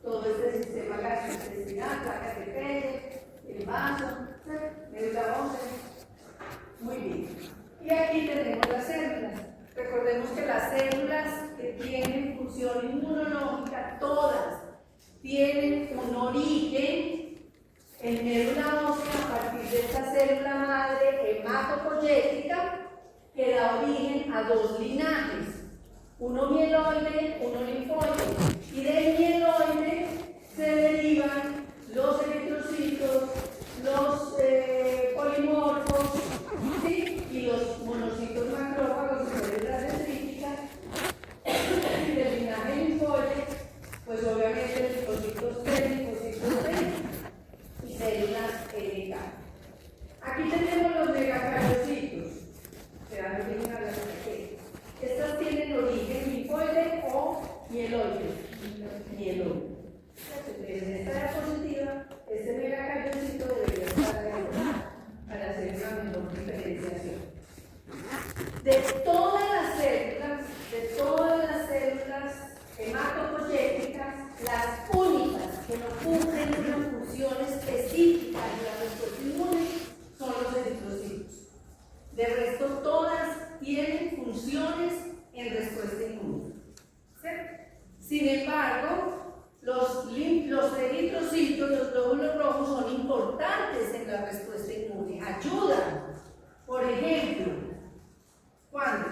todo este sistema gastrointestinal, placas de Peyre, el vaso, médula ósea. Muy bien. Y aquí tenemos las células. Recordemos que las células que tienen función inmunológica, todas tienen un origen en médula ósea a partir de esta célula madre hematopoyética que da origen a dos linajes, uno mieloide, uno linfoide, y del mieloide se derivan los eritrocitos, los polimorfos, ¿sí? Y los monocitos macrófagos de células dendríticas, y del linaje linfoide, pues obviamente linfocitos T, linfocitos B y células NK. Aquí tenemos los megacariocitos. Estas tienen origen linfoide o mieloide. Mieloide. En esta diapositiva, este megacariocito debería estar ahí para hacer una mejor diferenciación. De todas las células hematopoyéticas, las únicas que no cumplen una función específica de la respuesta inmune son los eritrocitos. De resto, todas tienen funciones en respuesta inmune. ¿Sí? Sin embargo, los eritrocitos, los glóbulos rojos, son importantes en la respuesta inmune, ayudan. Por ejemplo, ¿cuándo?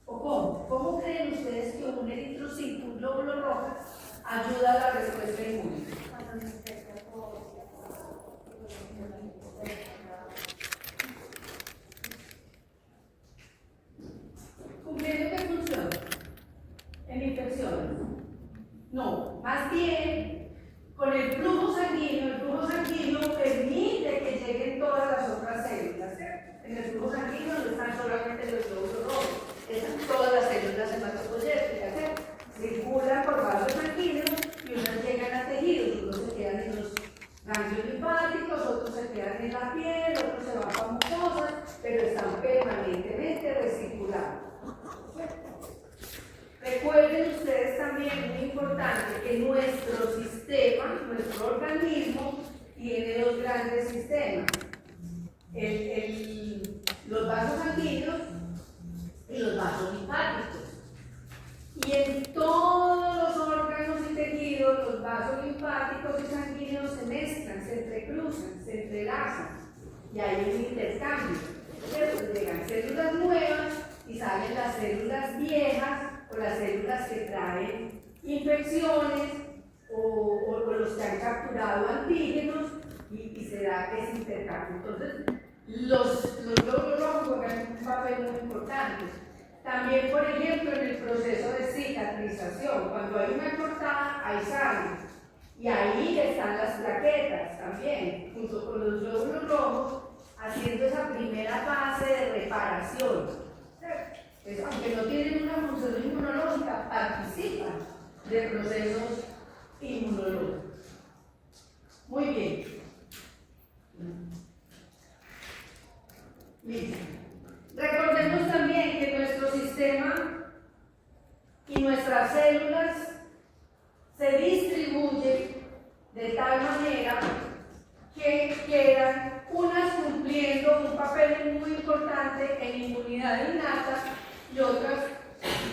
¿O cómo? ¿Cómo creen ustedes que un eritrocito, un glóbulo rojo, ayuda a la respuesta inmune? ¿Cumpliendo qué función? En infecciones. No, más bien con el flujo sanguíneo permite que lleguen todas las otras células, ¿cierto? En el flujo sanguíneo no están solamente los glóbulos rojos, están todas las células hematopoyéticas, ¿cierto? Circulan por vasos sanguíneos y unas llegan a tejidos, unos se quedan en los ganglios linfáticos, otros se quedan en la piel, otros se van para mucosas, pero están permanentemente recirculando. Recuerden ustedes también, muy importante, que nuestro sistema, nuestro organismo, tiene dos grandes sistemas: los vasos sanguíneos y los vasos linfáticos. Y en todos los órganos y tejidos, los vasos linfáticos y sanguíneos se mezclan, se entrecruzan, se entrelazan, y hay un intercambio. ¿Cierto? Llegan células nuevas y salen las células viejas, o las células que traen infecciones, o los que han capturado antígenos, y se da ese intercambio. Entonces, los glóbulos rojos juegan un papel muy importante. También, por ejemplo, en el proceso de cicatrización, cuando hay una cortada, hay sangre, y ahí están las plaquetas también, junto con los glóbulos rojos, haciendo esa primera fase de reparación. Pues, aunque no tienen una función inmunológica, participan de procesos inmunológicos. Muy bien. Listo. Recordemos también que nuestro sistema y nuestras células se distribuyen de tal manera que quedan unas cumpliendo un papel muy importante en inmunidad innata y otras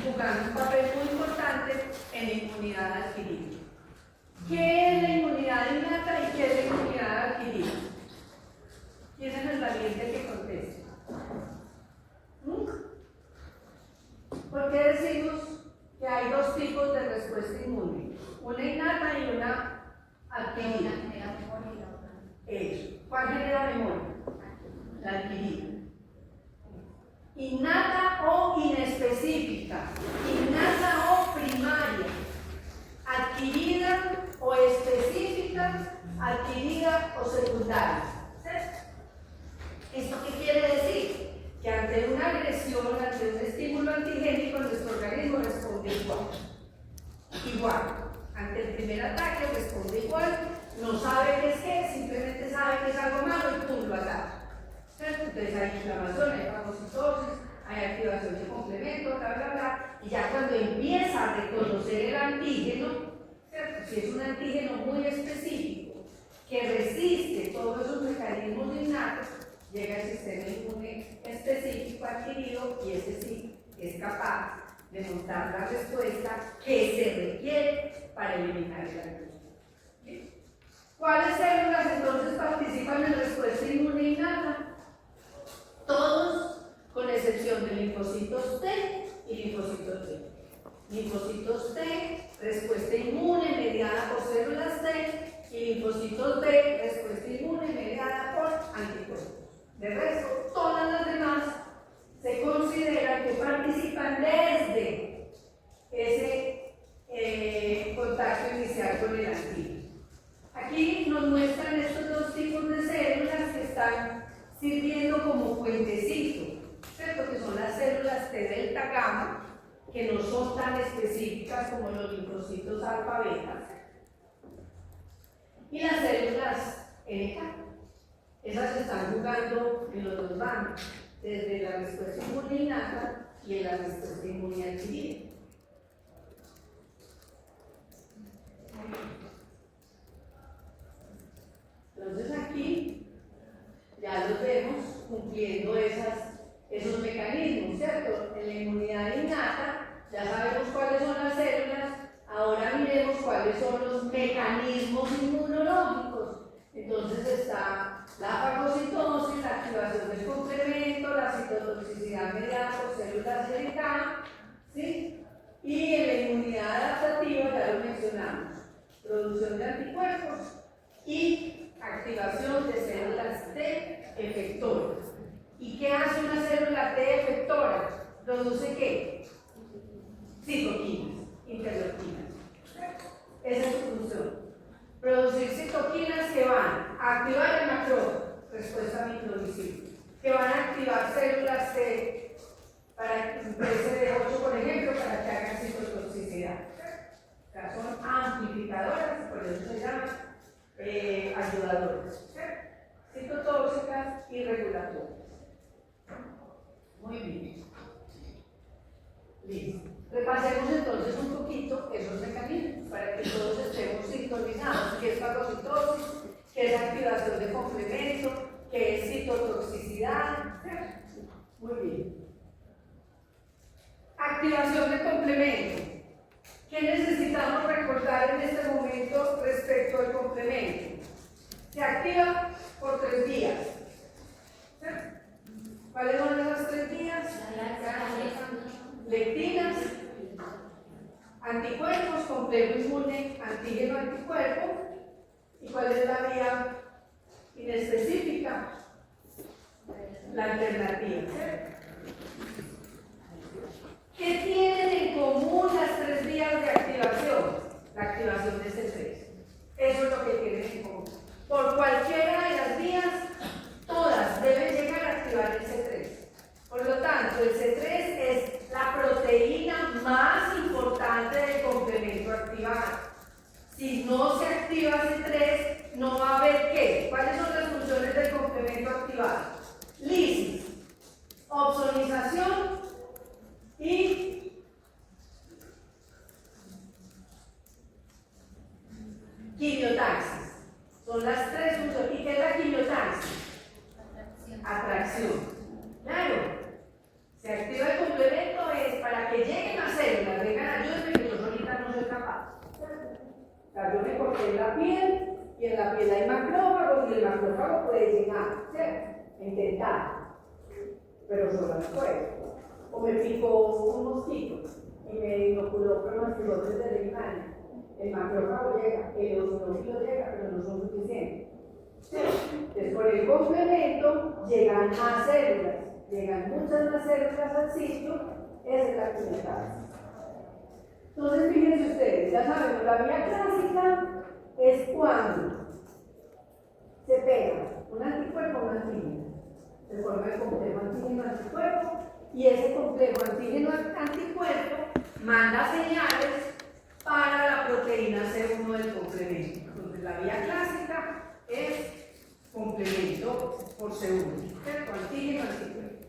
jugando un papel muy importante en inmunidad adquirida. ¿Qué es la inmunidad innata y qué es la inmunidad adquirida? ¿Quién es el valiente que conteste? ¿Por qué decimos que hay dos tipos de respuesta inmune? Una innata y una adquirida. ¿Cuál genera memoria? La adquirida. Innata o inespecífica, innata o primaria, adquirida o específica, adquirida o secundaria. ¿Esto qué quiere decir? Que ante una agresión, ante un estímulo antigénico, nuestro organismo responde igual. Igual. Ante el primer ataque responde igual, no sabe qué es qué, simplemente sabe que es algo malo y pum, lo ataca. Entonces hay inflamación, hay fagocitosis, hay activación de complemento, bla, bla, bla, y ya cuando empieza a reconocer el antígeno, ¿cierto? Si es un antígeno muy específico que resiste todos esos mecanismos innatos, llega el sistema inmune específico adquirido y ese sí es capaz de montar la respuesta que se requiere para eliminar el antígeno. ¿Cuáles células entonces participan en respuesta inmune innata? Todos, con excepción de linfocitos T y linfocitos B. Linfocitos T, respuesta inmune mediada por células T, y linfocitos B, respuesta inmune mediada por anticuerpos. De resto, todas las demás se consideran que participan desde ese contacto inicial con el antígeno. Aquí nos muestran estos dos tipos de células que están sirviendo como puentecito, ¿cierto? Que son las células T delta gamma, que no son tan específicas como los linfocitos alfa beta, y las células NK. Esas están jugando en los dos bandos, desde la respuesta inmune innata y en la respuesta inmune adquirida. Entonces aquí ya los vemos cumpliendo esos mecanismos, ¿cierto? En la inmunidad innata ya sabemos cuáles son las células, ahora miremos cuáles son los mecanismos inmunológicos. Entonces está la fagocitosis, la activación del complemento, la citotoxicidad mediada por células NK, ¿sí? Y en la inmunidad adaptativa ya lo mencionamos, producción de anticuerpos y activación de células T efectoras. ¿Y qué hace una célula T efectora? ¿Produce qué? Citoquinas, interleuquinas. Esa es su función. Producir citoquinas que van a activar el macrófago, respuesta microvisible, que van a activar células T para CD8, por ejemplo, para que hagan citotoxicidad. O sea, son amplificadoras, por eso se llaman ayudadoras, citotóxicas y regulatorias. Muy bien. Listo. Repasemos entonces un poquito esos mecanismos para que todos estemos sintonizados. ¿Qué es fagocitosis? ¿Qué es activación de complemento? ¿Qué es citotoxicidad? Muy bien. Activación de complemento. ¿Qué necesitamos recordar en este momento respecto al complemento? Se activa por 3 vías. ¿Cuáles son esas 3 vías? Lectinas, anticuerpos, complejo inmune, antígeno, anticuerpo. ¿Y cuál es la vía inespecífica? La alternativa. ¿Qué tienen en común las 3 vías de activación? La activación de C3. Eso es lo que tienen en común. Por cualquiera de las vías, todas deben llegar a activar el C3. Por lo tanto, el C3 es la proteína más importante del complemento activado. Si no se activa C3, no va a haber ¿qué? ¿Cuáles son las funciones del complemento activado? Lisis, opsonización y quimiotaxis. Son las 3 funciones. ¿Y qué es la quimiotaxis? Atracción. Claro. Se activa el complemento es para que lleguen las células, vengan, ayúdenme que yo solita no soy capaz. O sea, yo me corté la piel y en la piel hay macrófagos y el macrófago puede llegar, ¿cierto? Intentar. Pero solo no puedo. O me picó un mosquito y me inoculó con los pilotes de leishmania. El macrófago llega, el eosinófilo llega, pero no son suficientes. Entonces, por el complemento llegan más células, llegan muchas más células al sitio, esa es la quimiotaxis. Entonces, fíjense ustedes, ya sabemos, la vía clásica es cuando se pega un anticuerpo a un antígeno. Se forma el complejo antígeno-anticuerpo y ese complejo antígeno-anticuerpo manda señales para la proteína C1 del complemento. Entonces, la vía clásica es complemento por C1, ¿cierto? Antígeno-anticuerpo.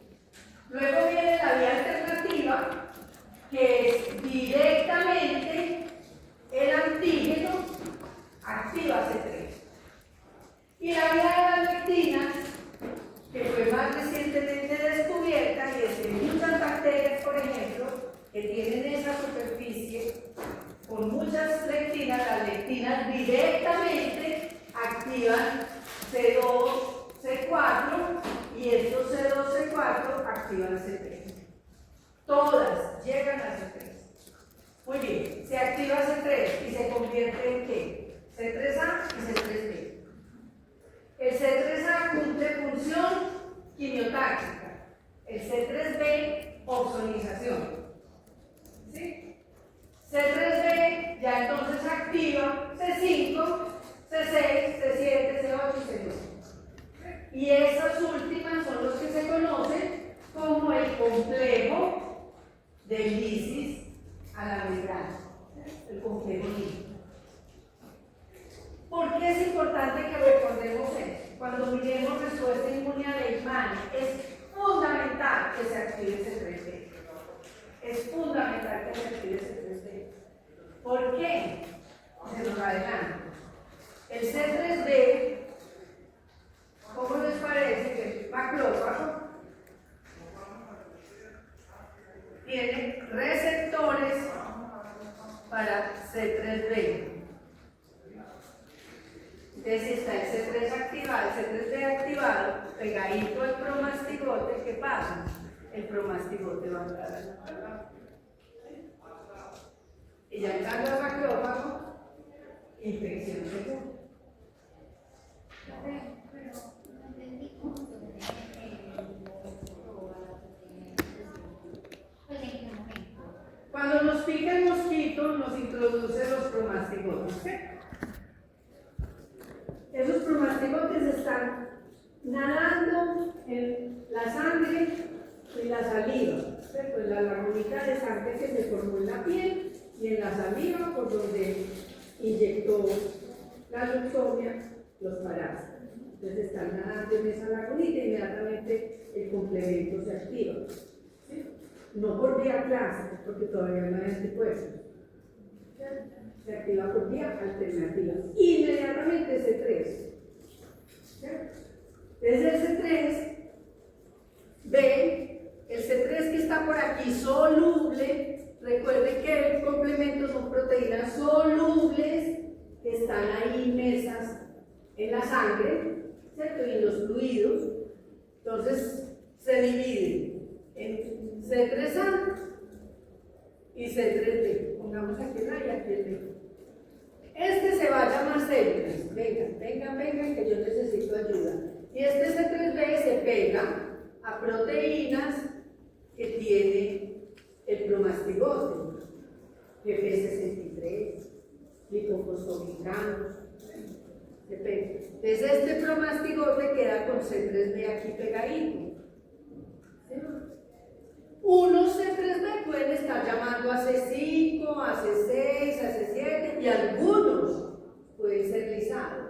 Luego viene la vía alternativa, que es directamente el antígeno que tienen esa superficie con muchas lectinas, las lectinas directamente activan C2, C4 y estos C2, C4 activan C3. Todas llegan a C3. Muy bien, se activa C3 y se convierte en ¿qué? C3A y C3B. El C3A cumple función quimiotáxica, el C3B oxonización. ¿Sí? C3B ya entonces activa C5, C6, C7, C8 y C9. Y esas últimas son los que se conocen como el complejo de lisis a la membrana, el complejo lípido. ¿Por qué es importante que recordemos esto? Cuando miremos respuesta inmune a Leishmania, es fundamental que se active ese 3B. Es fundamental que se active ese 3B. ¿Por qué? Se nos adelanta. El C3B, ¿cómo les parece que el macrófago tiene receptores para C3B? Entonces, si está el C3 activado, el C3B activado, pegadito al promastigote, ¿qué pasa? El promastigote va a entrar a la macrófago. Y ya entrando al macrófago, infección segura. Pero no entendí cómo se ¿en qué momento? Cuando nos pica el mosquito, nos introduce los promastigotes. ¿Sí? Esos promastigotes están nadando en la sangre y la saliva, pues la lagunita de sangre que se formó en la piel y en la saliva por donde inyectó la leucemia los parásitos. Entonces están nadando en esa lagunita y inmediatamente el complemento se activa. ¿Sí? No por vía clásica, porque todavía no hay anticuerpos. Se activa por vía alternativa. Inmediatamente C3. Desde el C3 ve el C3 que está por aquí soluble. Recuerden que el complemento son proteínas solubles que están ahí inmersas en la sangre, ¿cierto? Y en los fluidos. Entonces se dividen en C3A y C3B. Pongamos aquí el A y aquí el B. Este se va a llamar células. Vengan, que yo necesito ayuda. Y este C3B se pega a proteínas que tiene el promastigote, GP63, lipofosfoglicanos. Se pega. Entonces este promastigote queda con C3B aquí pegadito. ¿Sí? Unos C3B pueden estar llamando a C5, a C6, a C7 y algunos pueden ser lisados.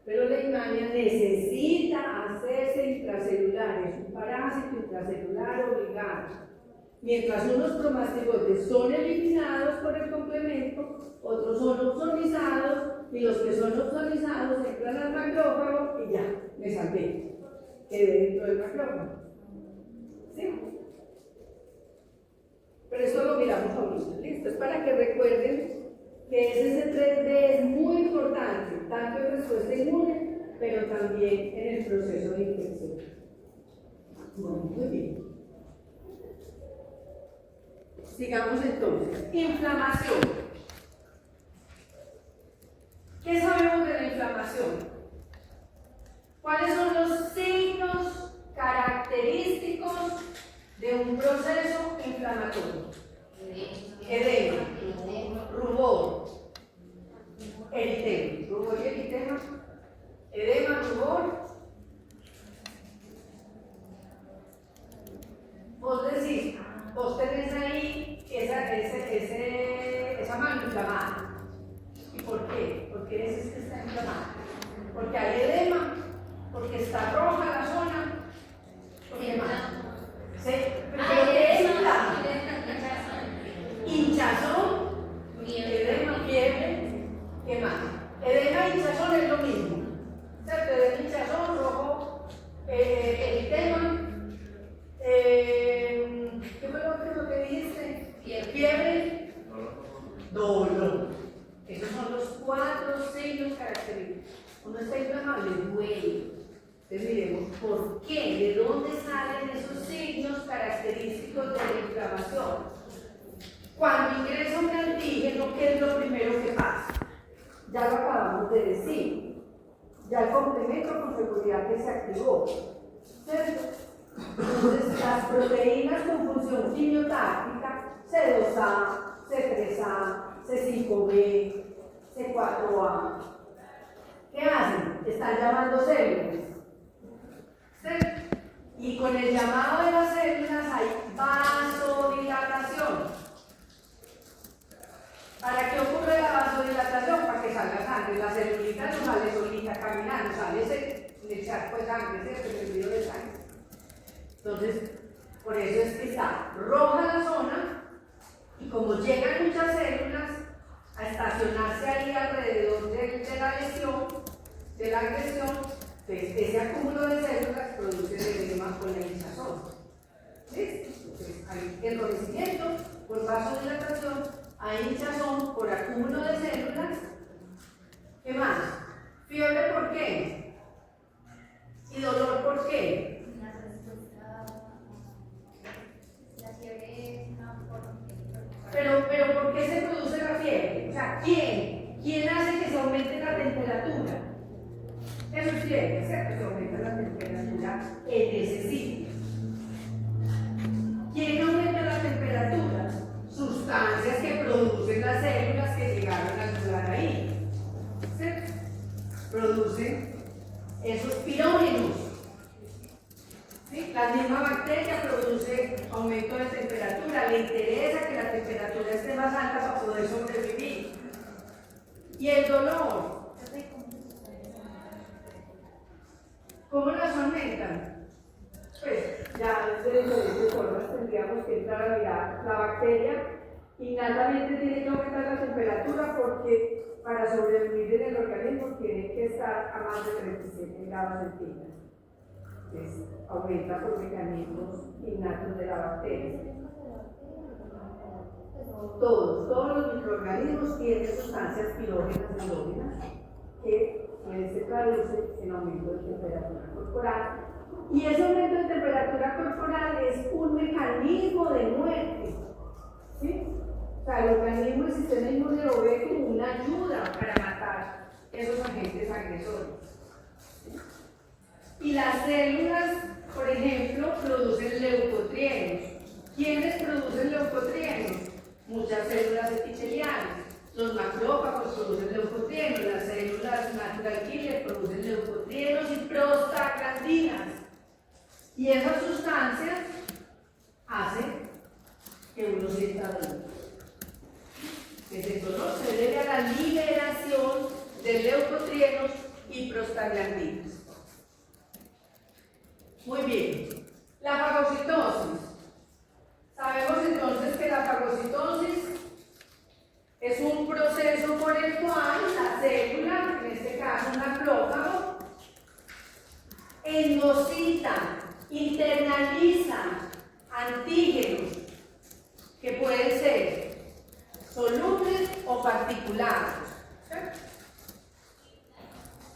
Pero la Leishmania necesita hacerse intracelular, es un parásito intracelular obligado. Mientras unos promastigotes son eliminados por el complemento, otros son ozonizados y los que son ozonizados entran al macrófago y ya, me salvé, quedé dentro del macrófago. ¿Sí? Pero esto lo miramos ahorita, ¿listo? Es para que recuerden que ese C3B es muy importante, tanto en respuesta inmune, pero también en el proceso de infección. Bueno, muy bien. Sigamos entonces. Inflamación. ¿Qué sabemos de la inflamación? ¿Cuáles son los signos característicos de un proceso inflamatorio? Edema, rubor, eritema. Rubor y eritema. Edema, rubor. Vos decís, vos tenés ahí esa mano inflamada. ¿Y por qué? ¿Por qué dices que está inflamada? Porque hay edema, porque está roja la zona. ¿Por qué más? ¿Sí? ¿Pero qué es inflama? Hinchazón, edema, fiebre, ¿qué más? Edema y hinchazón es lo mismo. ¿Cierto? Edema, hinchazón, rojo, eritema. ¿Qué fue lo que dijiste? acabamos de decir. Ya el complemento con seguridad que se activó, ¿cierto? Entonces, las proteínas con función quimiotáctica, C2A, C3A, C5B, C4A, ¿qué hacen? Están llamando células. ¿Sí? Y con el llamado de las células hay vasodilatación. ¿Para qué ocurre la vasodilatación? Para que salga sangre. La celulita no sale solita caminando, sale ese charco de sangre, ¿cierto? El río de sangre. Entonces, por eso es que está roja la zona y como llegan muchas células a estacionarse ahí alrededor de la lesión, de la agresión, pues ese acúmulo de células produce el edema con la hinchazón. ¿Sí? Entonces, hay enrojecimiento por vasodilatación, hay hinchazón por acúmulo de células. ¿Qué más? Fiebre, ¿por qué? ¿Y dolor, por qué? La respuesta, la fiebre es una forma Pero ¿por qué se produce la fiebre? O sea, ¿quién hace que se aumente la temperatura? Eso es fiebre, ¿cierto? Se aumenta la temperatura en ese sitio. ¿Quién aumenta la temperatura? Sustancias que producen las células que llegaron al lugar ahí. ¿Cierto? Producen esos pirógenos. ¿Sí? La misma bacteria produce aumento de temperatura, le interesa que la temperatura esté más alta para poder sobrevivir. Y el dolor, ¿cómo las aumentan? Pues ya de diferentes formas tendríamos que entrar a mirar. La bacteria innatamente tiene que aumentar la temperatura porque para sobrevivir en el organismo tiene que estar a más de 37 grados centígrados. Entonces, aumenta por mecanismos innatos de la bacteria. Todos los microorganismos tienen sustancias pirógenas endógenas que se traduce en aumento de temperatura corporal. Y ese aumento de temperatura corporal es un mecanismo de muerte. ¿Sí? O sea, el organismo, el sistema inmune lo ve como una ayuda para matar esos agentes agresores. ¿Sí? Y las células, por ejemplo, producen leucotrienos. ¿Quiénes producen leucotrienos? Muchas células epiteliales. Los macrófagos producen leucotrienos, las células natural killer producen leucotrienos y prostaglandinas. Y esas sustancias hacen que uno sienta dolor. Ese dolor se debe a la liberación de leucotrienos y prostaglandinas. Muy bien. La fagocitosis. Sabemos entonces que la fagocitosis es un proceso por el cual la célula, en este caso un macrófago, endocita, internaliza antígenos que pueden ser solubles o particulares.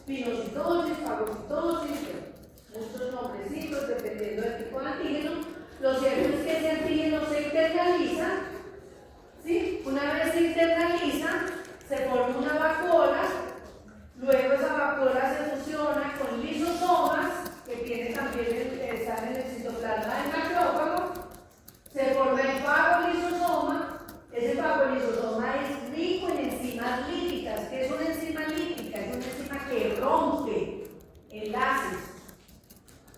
Pinocitosis, fagocitosis, muchos nombrecitos dependiendo del tipo de antígeno. Lo cierto es que ese antígeno se internaliza, ¿sí? Una vez se internaliza, se forma una vacuola, luego esa vacuola se fusiona con lisosomas, que tiene también están en el citoplasma del macrófago, se forma el fagolisosoma. Ese fagolisosoma es rico en enzimas líticas. ¿Qué es una enzima lítica? Es una enzima que rompe enlaces,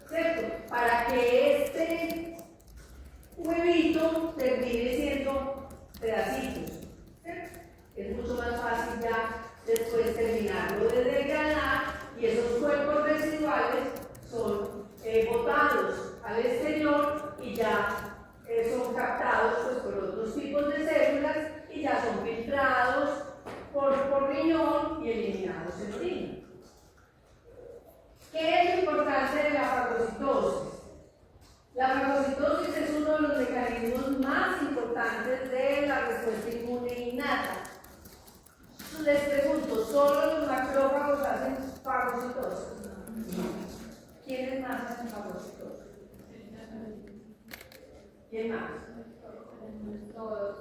¿cierto? Para que este huevito termine siendo pedacitos, ¿cierto? Es mucho más fácil ya después terminarlo de degradar y esos cuerpos residuales son botados al exterior y ya son captados pues, por otros tipos de células y ya son filtrados por riñón y eliminados en orina. ¿Qué es lo importante de la fagocitosis? La fagocitosis es uno de los mecanismos más importantes de la respuesta inmune innata. Les pregunto, ¿solo los macrófagos hacen fagocitosis? ¿Quiénes más hacen fagocitosis? ¿Quién más?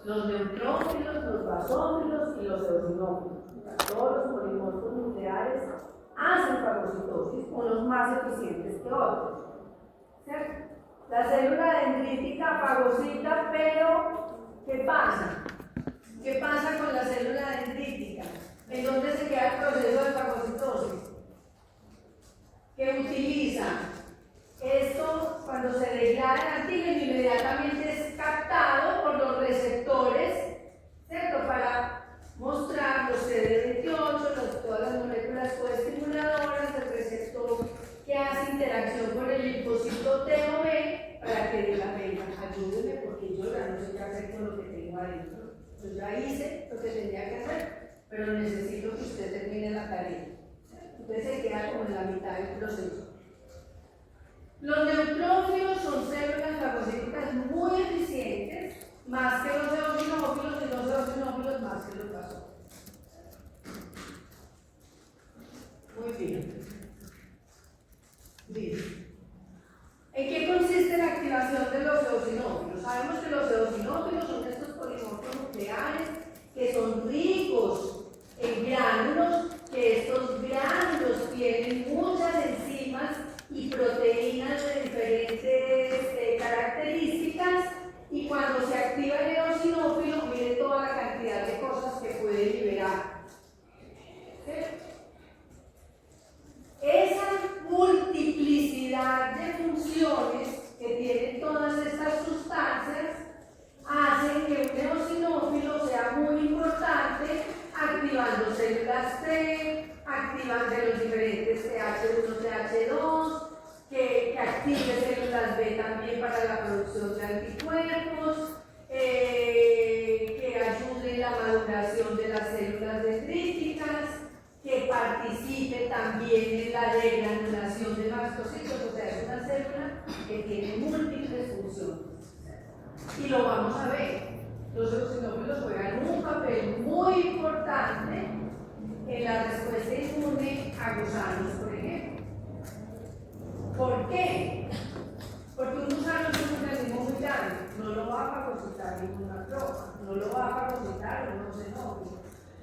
Los neutrófilos, los basófilos y los eosinófilos. Todos los polimorfos nucleares hacen fagocitosis, unos más eficientes que otros. ¿Cierto? La célula dendrítica fagocita, pero ¿qué pasa? ¿Qué pasa con la célula dendrítica? ¿En dónde se queda el proceso de fagocitosis? ¿Qué utiliza? Esto, cuando se degrada el antígeno, inmediatamente es captado por los receptores, ¿cierto? Para mostrar los CD28, todas las moléculas coestimuladoras, el receptor que hace interacción con el linfocito T o B, para que diga, venga, ayúdeme porque yo ya no sé qué hacer con lo que tengo adentro. Yo ya hice lo que tenía que hacer, pero necesito que usted termine la tarea. Entonces se queda como en la mitad del proceso. Los neutrófilos son células fagocíticas muy eficientes, más que los eosinófilos, y los eosinófilos más que los basófilos. Muy bien. Dice, ¿en qué consiste la activación de los eosinófilos? Sabemos que los eosinófilos son estos polimorfos nucleares que son ricos en gránulos, que estos gránulos tienen muchas enzimas y proteínas de diferentes características, y cuando se activa el eosinófilo, mire toda la cantidad de cosas que puede liberar. ¿Sí? Esa multiplicidad de funciones que tienen todas estas sustancias hacen que un eosinófilo sea muy importante, activando células T, activando los diferentes TH1, TH2, que active células B también para la producción de anticuerpos, que ayude en la maduración de las células dendríticas, que participe también en la degranulación de mastocitos. O sea, es una célula que tiene múltiples funciones. Y lo vamos a ver. Los eosinófilos juegan un papel muy importante en la respuesta inmune a gusanos, por ejemplo. ¿Por qué? Porque un gusano es un organismo muy grande, no lo va a fagocitar ninguna tropa, no lo va a fagocitar un eosinófilo,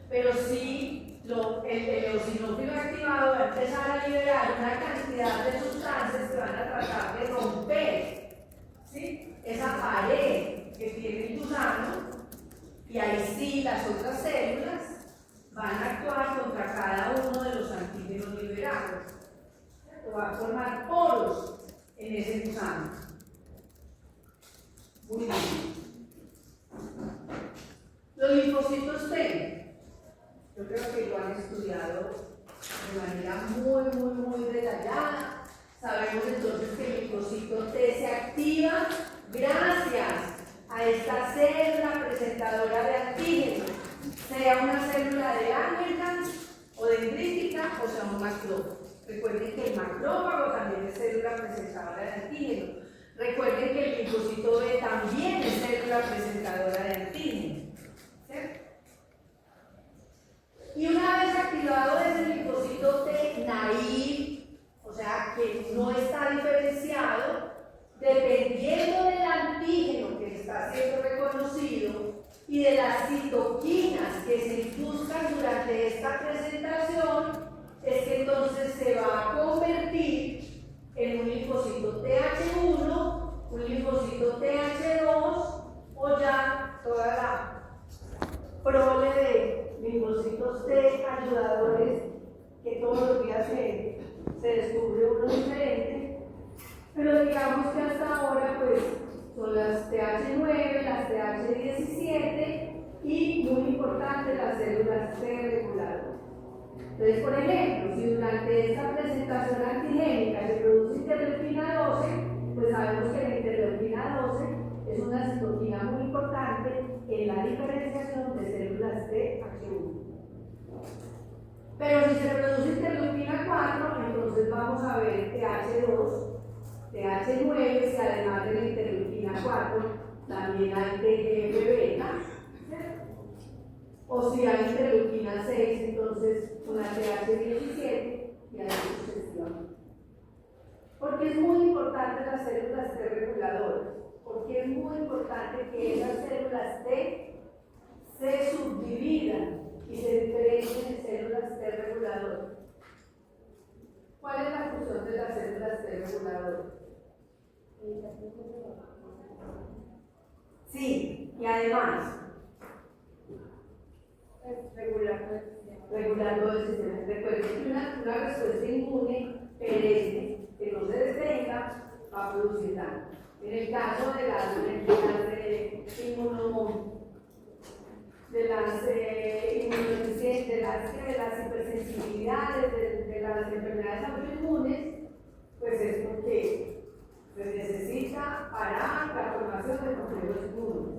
pero sí el eosinófilo activado va a empezar a liberar una cantidad de sustancias que van a tratar de romper, ¿sí?, esa pared que tiene el gusano, y ahí sí las otras células van a actuar contra cada uno de los antígenos liberados. Va a formar poros en ese gusano. Muy bien. Los linfocitos T, yo creo que lo han estudiado de manera muy detallada. Sabemos entonces que el linfocito T se activa gracias a esta célula presentadora de antígenos, sea una célula de Langerhans o dendrítica o sea un macrófago. Recuerden que el macrófago también es célula presentadora de antígenos. Recuerden que el linfocito B también es célula presentadora de antígenos. ¿Cierto? Y una vez activado ese linfocito T naive, o sea que no está diferenciado, dependiendo del antígeno que está siendo reconocido y de las citoquinas que se induzcan durante esta presentación, es que entonces se va a convertir en un linfocito TH1, un linfocito TH2 o ya toda la prole de linfocitos T ayudadores que todos los días se descubre uno diferente, pero digamos que hasta ahora pues son las TH9, las TH17 y muy importante las células T reguladoras. Entonces, por ejemplo, si durante esta presentación antigénica se produce interleuquina 12, pues sabemos que la interleuquina 12 es una citoquina muy importante en la diferenciación de células TH1. Pero si se produce interleuquina 4, entonces vamos a ver TH2, TH9, si además de la interleuquina 4 también hay TGF-beta, o si hay interleuquina 6, entonces una TH17 y así sucesivamente. Porque es muy importante las células T reguladoras, porque es muy importante que esas células T se subdividan y se diferencien en células T reguladoras. Y además, regular todo el sistema. Recuerden que una respuesta inmune perenne que no se detenga va a producir daño. En el caso de las hipersensibilidades, de las enfermedades autoinmunes, pues es porque se necesita parar la formación de complejos inmunes.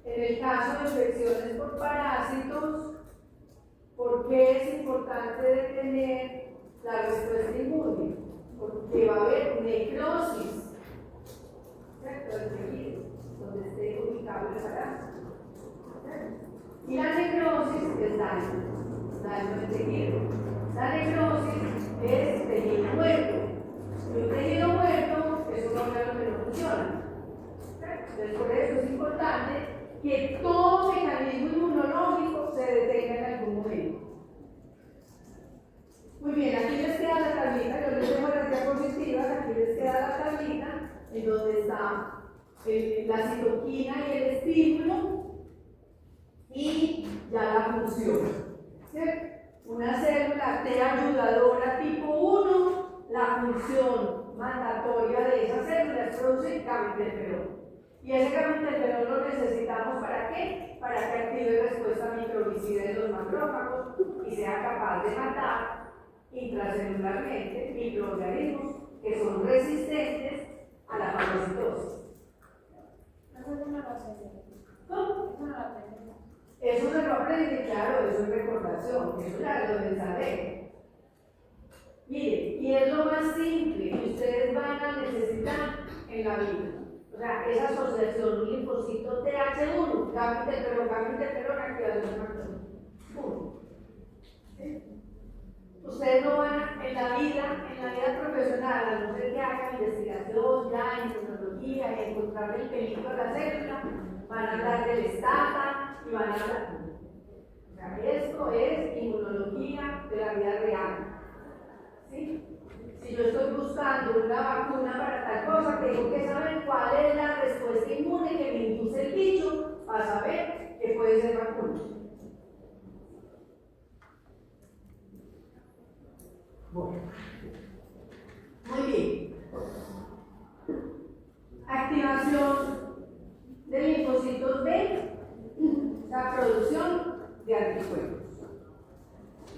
En el caso de infecciones por parásitos, ¿por qué es importante detener la respuesta inmune? Porque va a haber necrosis, ¿cierto? Del tejido, donde esté ubicado el parásito. Y la necrosis es daño del tejido. La necrosis es tejido muerto. Y un tejido muerto es un órgano que no funciona. Entonces, por eso es importante que todo mecanismo inmunológico se detenga en algún momento. Muy bien, aquí les queda la tablita, yo les dejo las diapositivas, aquí les queda la tablita en donde está la citoquina y el estímulo y ya la función. ¿Cierto? Una célula T ayudadora tipo 1, la función mandatoria de esa célula es producir gamma interferón. Y ese gamma interferón lo necesitamos ¿para qué? Para que active respuesta microbicida en los macrófagos y sea capaz de matar intracelularmente microorganismos que son resistentes a la fagocitosis. ¿Cómo? Eso se lo aprende, claro, eso es recordación, eso ya lo deben saber. Miren, y es lo más simple que ustedes van a necesitar en la vida. O sea, esa asociación linfocito TH1, gamma interferón, activación macrófago. Ustedes no van en la vida profesional, a no ser que hagan investigación ya en inmunología y encontrar el peligro de la célula, van a hablar del estata y van a hablar. O sea, esto es inmunología de la vida real. ¿Sí? Si yo estoy buscando una vacuna para tal cosa, tengo que saber cuál es la respuesta inmune que me induce el bicho para saber que puede ser vacuna. Bueno. Muy bien. Activación de linfocitos B, la producción de anticuerpos.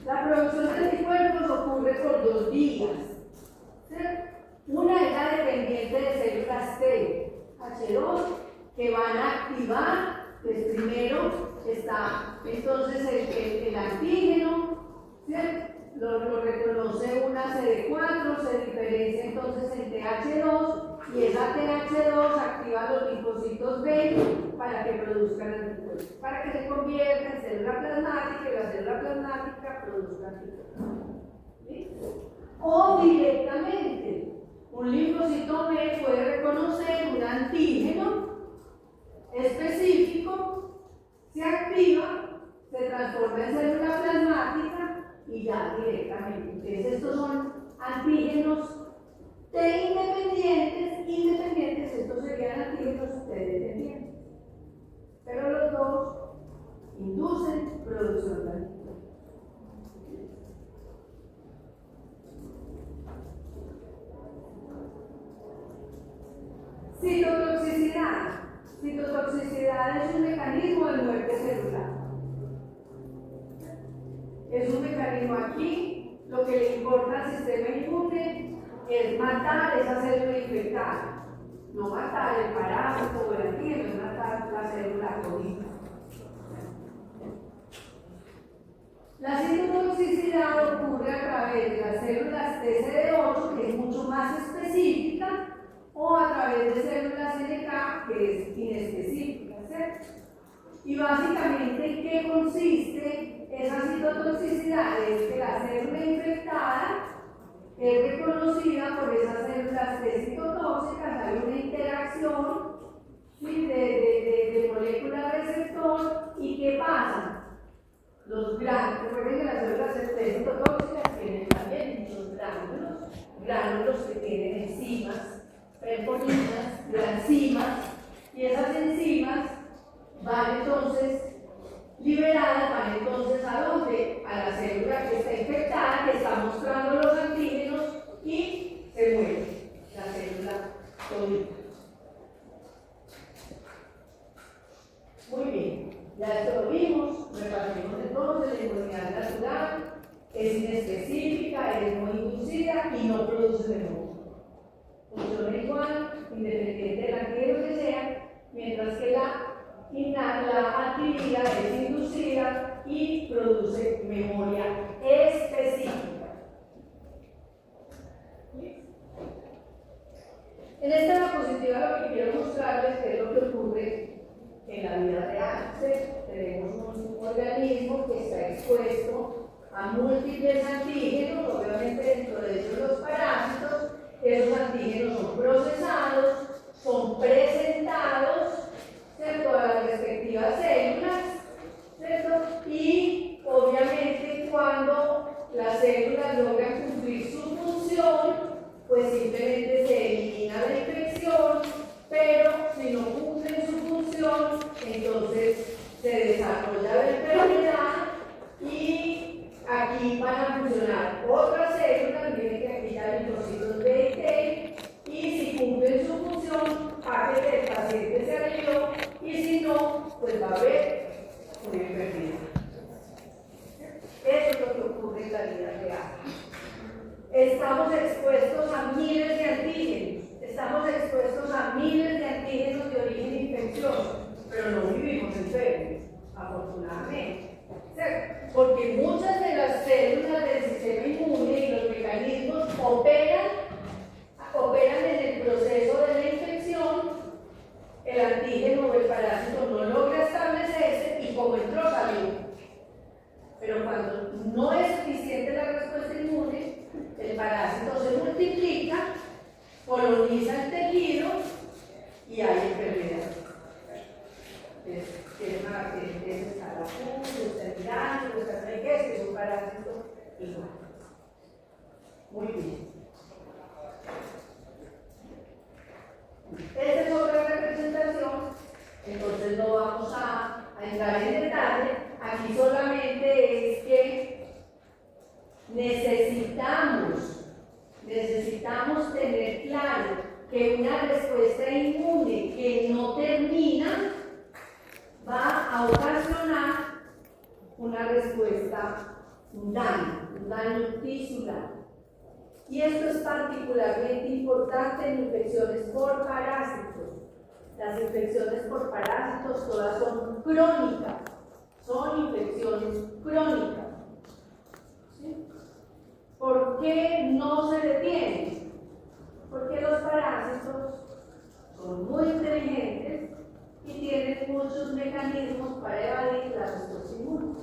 La producción de anticuerpos ocurre por dos vías. ¿Sí? Una es la dependiente de células T, H2, que van a activar, pues primero está entonces el antígeno, ¿sí? Lo reconoce una CD4, se diferencia entonces en TH2 y esa TH2 activa los linfocitos B para que produzcan anticuerpos, para que se convierta en célula plasmática y la célula plasmática produzca anticuerpos. ¿Sí? O directamente, un linfocito B puede reconocer un antígeno específico, se activa, se transforma en célula plasmática y ya directamente. Entonces, estos son antígenos T independientes, estos serían antígenos T dependientes. Pero los dos inducen producción de anticuerpos. Citotoxicidad. Citotoxicidad es un mecanismo de muerte celular. Es un mecanismo aquí, lo que le importa al sistema inmune es matar esa célula infectada, no matar el parásito o el antígeno, es matar la célula codina. La citotoxicidad ocurre a través de las células TCD8, que es mucho más específica, o a través de células NK, que es inespecífica, ¿cierto? Y básicamente, ¿en qué consiste esa citotoxicidad? Es que la célula infectada es reconocida por esas células T citotóxicas, hay una interacción, ¿sí? de molécula receptor, ¿y qué pasa? Los gránulos, recuerden que las células T citotóxicas tienen también muchos gránulos que tienen enzimas, preponinas, enzimas, y esas enzimas entonces a dónde? A la célula que está infectada, que está mostrando los antígenos y se muere la célula todita. Muy bien, ya esto lo vimos, repasemos entonces la inmunidad natural, es inespecífica, es no inducida y no produce memoria. Funciona igual, independiente del antígeno que sea, mientras que la adquirida es inducida y produce memoria específica. En esta diapositiva lo que quiero mostrarles es lo que ocurre en la vida real. Tenemos un organismo que está expuesto a múltiples antígenos, obviamente dentro de ellos los parásitos. Esos antígenos son procesados, son presentados, ¿cierto?, a las respectivas células, ¿cierto? Y obviamente cuando las células logran cumplir su función, pues simplemente se elimina la infección, pero si no cumplen su función, entonces se desarrolla la enfermedad y aquí van a funcionar otras células. Miren que aquí ya hay linfocitos B y T, y si cumplen su función, hace que el paciente se alivió, y si no, pues va a haber una enfermedad. Eso es lo que ocurre en la vida real. Estamos expuestos a miles de antígenos, estamos expuestos a miles de antígenos de origen infeccioso, pero no vivimos enfermos, afortunadamente. Porque muchas de las células del sistema inmune y los mecanismos operan en el proceso de la infección. El antígeno o el parásito no logra establecerse y como entró, salió. Pero cuando no es suficiente la respuesta inmune, el parásito se multiplica, coloniza el tejido y hay enfermedad. Es una bacteria, está la pus, está el gránulo, está el que es un parásito igual. Muy bien. Esta es otra representación, entonces no vamos a entrar en detalle. Aquí solamente es que necesitamos tener claro que una respuesta inmune que no termina va a ocasionar una respuesta, un daño tisular. Y esto es particularmente importante en infecciones por parásitos. Las infecciones por parásitos todas son crónicas, son infecciones crónicas. ¿Sí? ¿Por qué no se detienen? Porque los parásitos son muy inteligentes y tienen muchos mecanismos para evadir la respuesta inmune.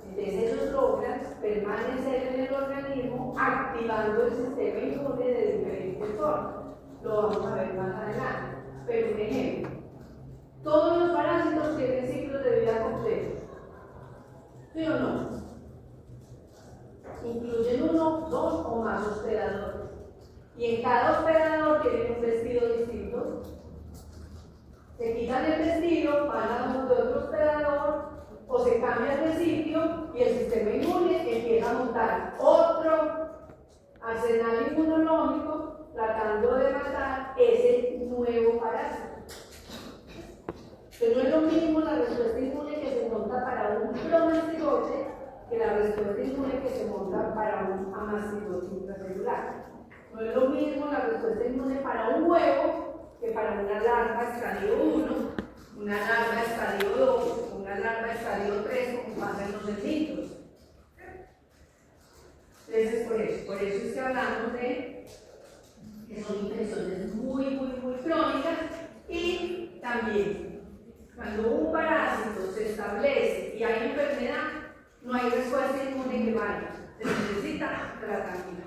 Entonces ellos logran permanecer en el organismo activando el sistema inmune de diferentes formas. Lo vamos a ver más adelante. Pero un ejemplo, todos los parásitos tienen ciclos de vida completos. ¿Sí o no? Incluyen uno, dos o más hospedadores. Y en cada hospedador tienen un vestido distinto. Se quitan el vestido, van a otro hospedador, o se cambian de sitio y el sistema inmune empieza a montar otro arsenal inmunológico tratando de matar ese nuevo parásito. Pero no es lo mismo la respuesta inmune que se monta para un promastigote que la respuesta inmune que se monta para un amastigote intracelular. No es lo mismo la respuesta inmune para un huevo que para una larva estadio 1, una larva estadio 2, una larva estadio 3, como pasa en los cerditos. Entonces, por eso es que hablamos de que son infecciones muy crónicas. Y también, cuando un parásito se establece y hay enfermedad, no hay respuesta inmune que vaya, se necesita tratamiento.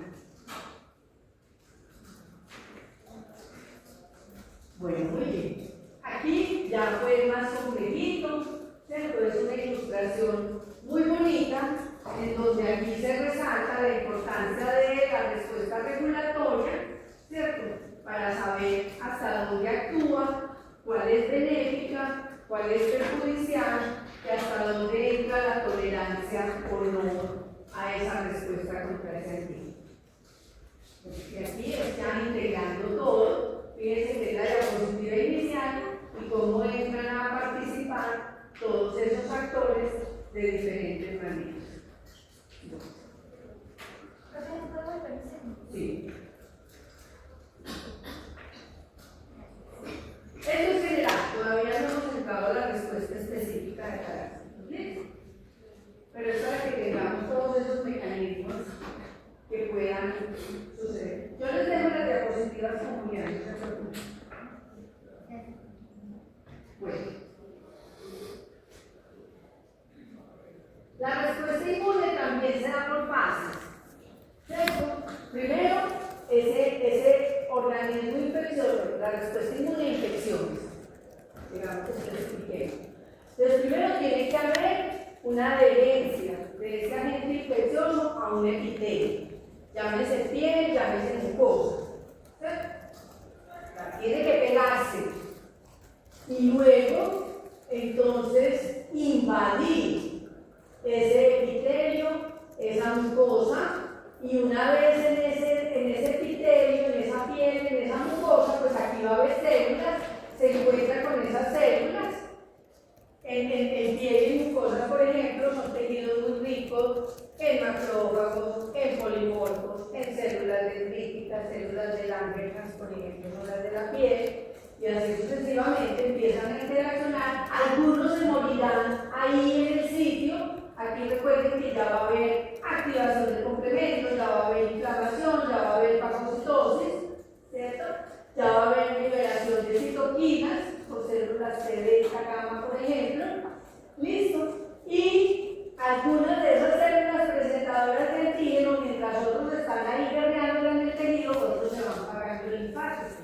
Bueno, muy bien. Aquí ya fue más complejito, ¿cierto? Es una ilustración muy bonita, en donde aquí se resalta la importancia de la respuesta regulatoria, ¿cierto? Para saber hasta dónde actúa, cuál es benéfica, cuál es perjudicial, y hasta dónde entra la tolerancia o no a esa respuesta contra ese antígeno. Porque aquí están integrando todo, fíjense que es la diapositiva inicial y cómo entran a participar todos esos actores de diferentes maneras. Sí. Esto es general, todavía no hemos entrado a la respuesta específica de cada uno. Pero es para que tengamos todos esos mecanismos que puedan suceder. Yo les dejo las diapositivas como quieran, no se preocupen. Bueno. La respuesta inmune también se da por fases. ¿Cierto? Primero, ese organismo infeccioso, la respuesta inmune a infecciones. Digamos que se lo expliqué. Entonces, primero tiene que haber una adherencia de ese agente infeccioso a un epitelio. Llámese piel, llámese mucosa. Tiene que pegarse. Y luego, entonces, invadir ese epitelio, esa mucosa, y una vez en ese epitelio, en esa piel, en esa mucosa, pues aquí va a haber células, se encuentra con esas células. En piel y mucosa, por ejemplo, son tejidos muy ricos en macrófagos, en polimorfos, en células dendríticas, células de Langerhans, por ejemplo, son las de la piel, y así sucesivamente empiezan a interaccionar. Algunos se morirán ahí en el sitio. Aquí recuerden que ya va a haber activación de complementos, ya va a haber inflamación, ya va a haber fagocitosis, ¿cierto? Ya va a haber liberación de citoquinas por células C de esta gama, por ejemplo. ¿Listo? Y algunas de esas células presentadoras de antígeno, mientras otros están ahí guerreando en el tejido, otros se van pagando el linfático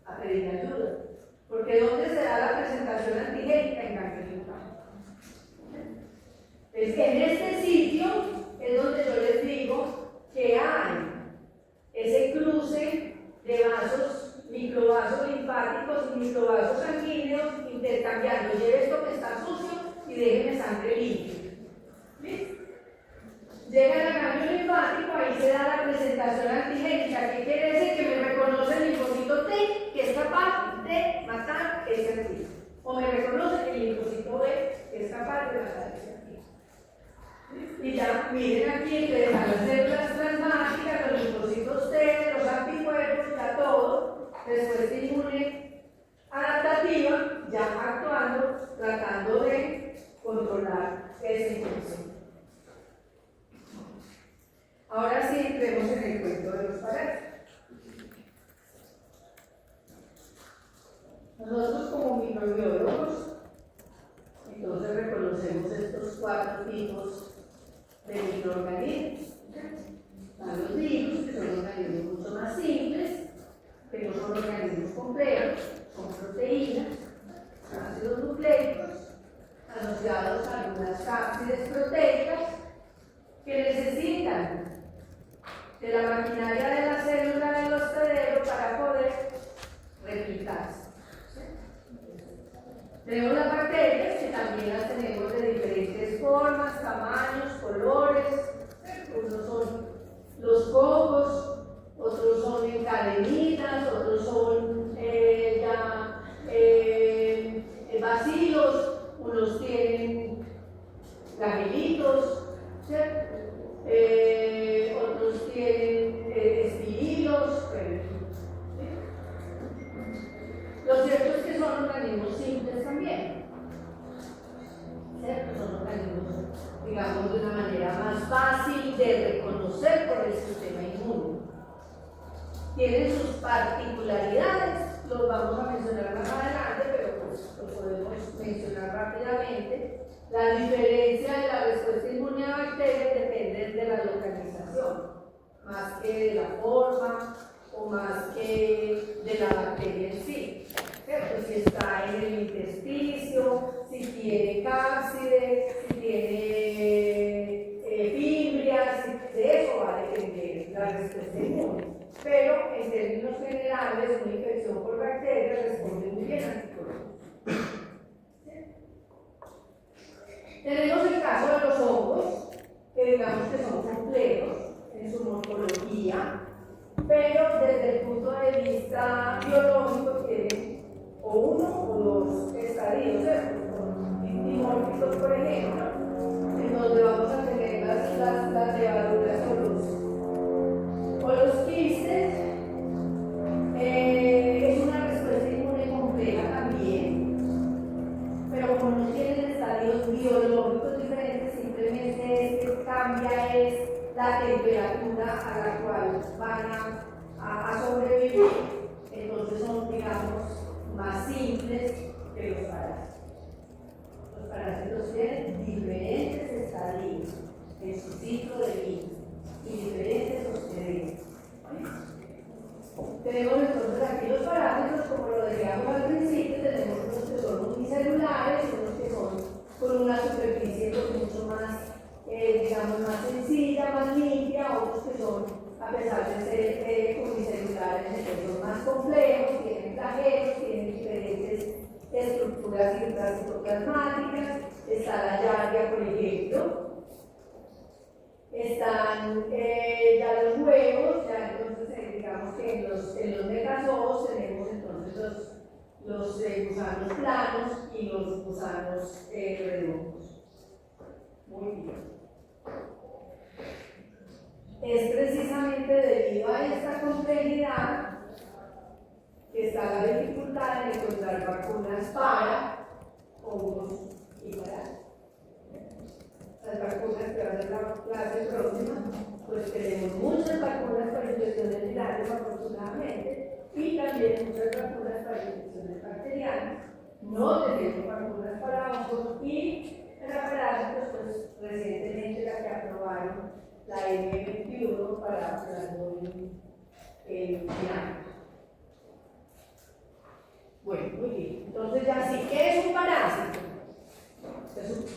a pedir ayuda. Porque ¿dónde se da la presentación antigénica? En ganglio linfático. Es que en este sitio es donde yo les digo que hay ese cruce de vasos, microvasos linfáticos y microvasos sanguíneos intercambiando. Lleve esto que está sucio y déjeme sangre limpia. ¿Listo? Llega el ganglio linfático, ahí se da la presentación antigénica, que quiere decir que me reconoce el linfocito T, que es capaz de matar ese antígeno. O me reconoce el linfocito B, que es capaz de matar ese antígeno. Y ya miren aquí entre las células plasmáticas, los linfocitos T, los anticuerpos, ya todo, respuesta inmune adaptativa, ya actuando, tratando de controlar esa infección. Ahora sí entremos en el cuento de los parásitos. Nosotros como microbiólogos, entonces reconocemos estos 4 tipos de microorganismos. Están los virus, que son organismos mucho más simples, que no son organismos complejos, son proteínas, ácidos nucleicos, asociados a algunas cápsides proteicas, que necesitan de la maquinaria de la célula del hospedero para poder replicarse. Tenemos las bacterias, que también las tenemos de diferentes formas, tamaños, colores. Unos son los cocos, otros son en cadenitas, otros son bacilos, unos tienen flagelitos, ¿cierto? Otros tienen espirilos. Lo cierto es que son organismos simples también, ¿cierto? Son organismos, digamos, de una manera más fácil de reconocer por el sistema inmune. Tienen sus particularidades, los vamos a mencionar más adelante, pero pues lo podemos mencionar rápidamente. La diferencia de la respuesta inmune a bacterias depende de la localización, más que de la forma o más que de la bacteria en sí. ¿Cierto? Si está en el intersticio, si tiene cápside, si tiene fimbrias, de eso va a depender la respuesta inmune. Pero en términos generales, una infección por bacterias responde muy bien a anticuerpos. digamos que son complejos en su morfología, pero desde el punto de vista biológico tienen o uno o dos estadios, ¿cierto? Con dimórficos, por ejemplo, en donde vamos a tener las levaduras o los quistes. Es una respuesta inmune compleja también, pero como no tienen estadios biológicos diferentes, simplemente es que cambia la temperatura a la cual van a sobrevivir, entonces son, digamos, más simples que los parásitos. Los parásitos tienen diferentes estadios en su ciclo de vida y diferentes hospederos. Tenemos entonces aquí los parásitos, como lo decíamos al principio, tenemos unos que son unicelulares, unos que son con una superficie mucho más, digamos, más sencilla, más limpia, otros que son, a pesar de ser unicelulares, son más complejos, tienen flagelos, tienen diferentes estructuras intracitoplasmáticas. Está la yardia, por ejemplo. Están ya los huevos, ya entonces digamos que en los metazoos tenemos entonces los gusanos planos y los gusanos redondos. Muy bien. Es precisamente debido a esta complejidad que está la dificultad de encontrar vacunas para hongos y parásitos. Las vacunas que van a ser la clase próxima, pues tenemos muchas vacunas para infecciones virales afortunadamente y también muchas vacunas para infecciones bacterianas. No tenemos vacunas para hongos y para parásitos, pues recientemente la que aprobaron la M21 para Plasmodium vianos. Bueno, muy bien. Entonces ya sí, ¿qué es un parásito?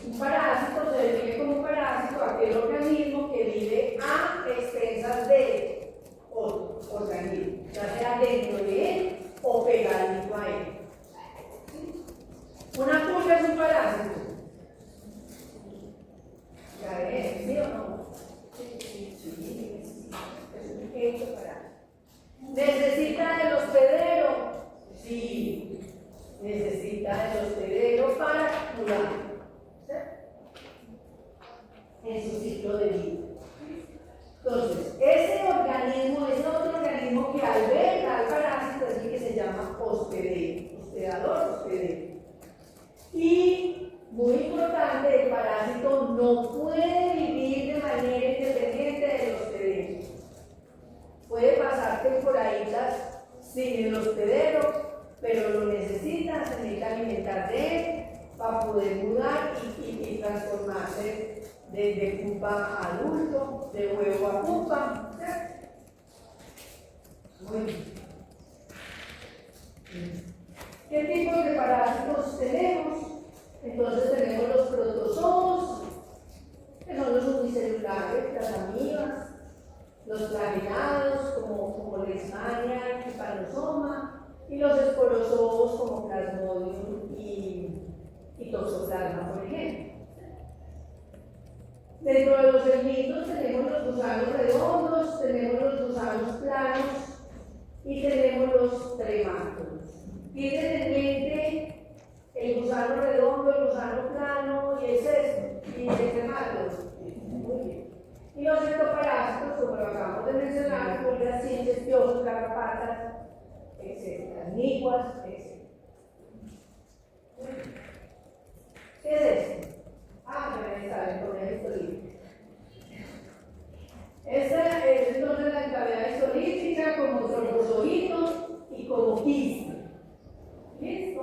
Un parásito se define como un parásito aquel organismo que vive a expensas de otro organismo, ya sea dentro de él o pegadito a él. Una pulga es un parásito. ¿Ya ves? ¿Sí o no? Sí, es un pequeño parásito. ¿Necesita del hospedero? Sí, necesita del hospedero para curar en su ciclo de vida. Entonces, ese organismo es otro organismo que alberga al parásito, es el que se llama hospedero, hospedador, hospedero. Y, muy importante, el parásito no puede vivir de manera independiente del hospedero. Puede pasar temporaditas sin el hospedero, pero lo necesita, se necesita alimentar de él para poder mudar y transformarse de pupa a adulto, de huevo a pupa. Muy bien. ¿Qué tipos de parásitos tenemos? Entonces tenemos los protozoos, que son los unicelulares, las amibas, los flagelados como Leishmania y Panosoma, y los esporozoos como Plasmodium y Toxoplasma, por ejemplo. Dentro de los helmintos tenemos los gusanos redondos, tenemos los gusanos planos y tenemos los tremátodos. Tienen en mente el gusano redondo, el gusano plano y el sesto, y el tremátodo. Muy bien. Y los ectoparásitos, como lo acabamos de mencionar, pulgas, chinches, piojos, garrapatas, etc. Niguas, etc. ¿Qué es esto? Ya saben, con el histolítico. Esta es entonces la encavidad histolítica como trombozoito y como quiste. ¿Listo?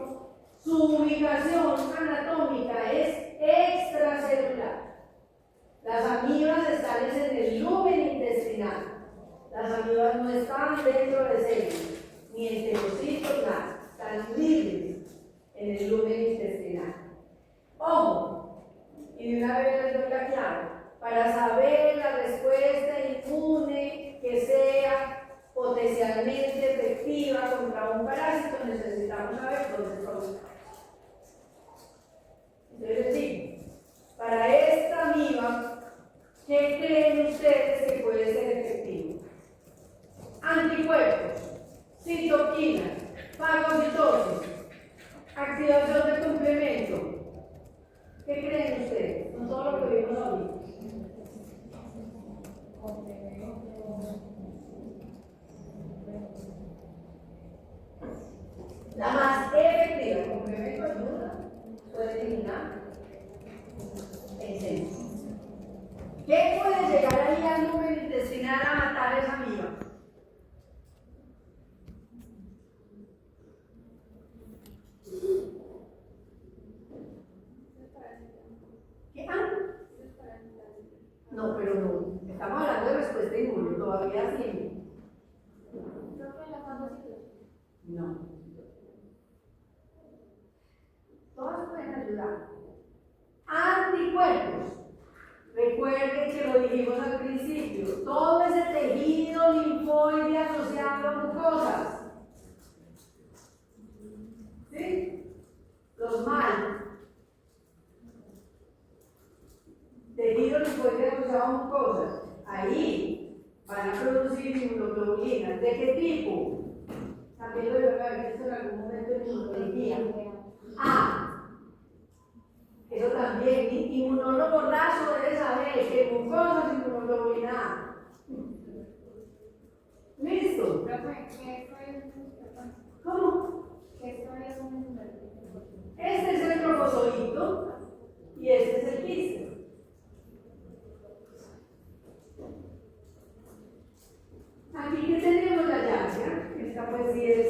Su ubicación anatómica es extracelular. Las amibas están en el lumen intestinal. Las amibas no están dentro de células, ni en telocitos, nada. Están libres en el lumen intestinal. Ojo, y de una vez les doy la clave, para saber la respuesta inmune que sea potencialmente efectiva contra un parásito, necesitamos saber dónde está ubicado. Entonces, sí, para esta amiba, ¿qué citoquinas, fagocitosis, activación de complemento. ¿Qué creen ustedes? Con todo lo que vimos ahorita. La más efectiva, complemento ayuda, puede eliminar exceso. ¿Qué puede llegar ahí al número intestinal a matar esa amiba? ¿Qué? No, pero no. Estamos hablando de respuesta inmune, todavía sí. No. Todas pueden ayudar. Anticuerpos. Recuerden que lo dijimos al principio. Todo ese tejido linfoide asociado a mucosas. ¿Sí? Los mal. Tejido linfoide asociado a mucosas. Ahí van a producir inmunoglobulinas. ¿De qué tipo? También lo deben haber visto en algún momento en inmunología. Eso también, inmunólogo raso debe saber que mucosas inmunoglobulina A. ¿Listo? ¿Cómo? Este es el trofozoito y este es el quiste. Aquí que tenemos la llave, esta pues sí es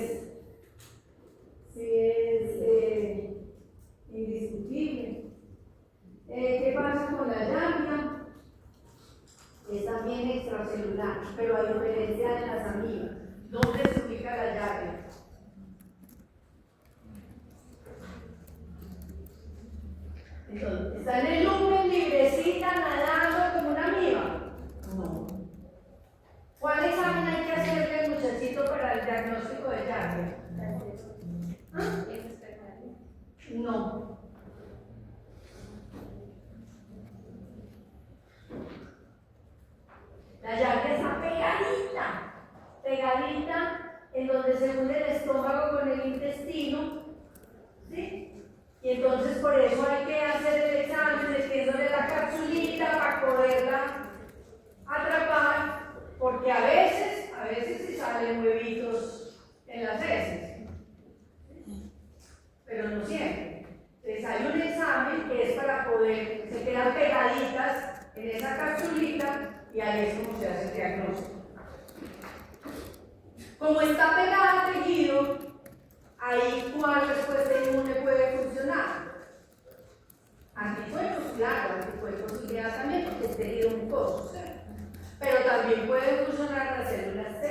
indiscutible. ¿Qué pasa con la llave? Es también extracelular, pero a diferencia de las amibas. ¿Dónde se ubica la llave? Entonces, ¿está en el lumen librecita nadando como una amiba? No. ¿Cuál examen hay que hacerle al muchachito para el diagnóstico de llave? ¿Ah? No. La llave está pegadita en donde se une el estómago con el intestino, ¿sí? Y entonces por eso hay que hacer el examen metiéndole la capsulita para poderla atrapar, porque a veces sí salen huevitos en las heces, pero no siempre. Entonces hay un examen que es para poder, se quedan pegaditas en esa capsulita y ahí es como se hace el diagnóstico. Como está pegado al tejido, ahí ¿cuál respuesta inmune puede funcionar? Anticuerpos, claro, anticuerpos también porque es tejido mucoso, ¿sí? Pero también pueden funcionar las células C.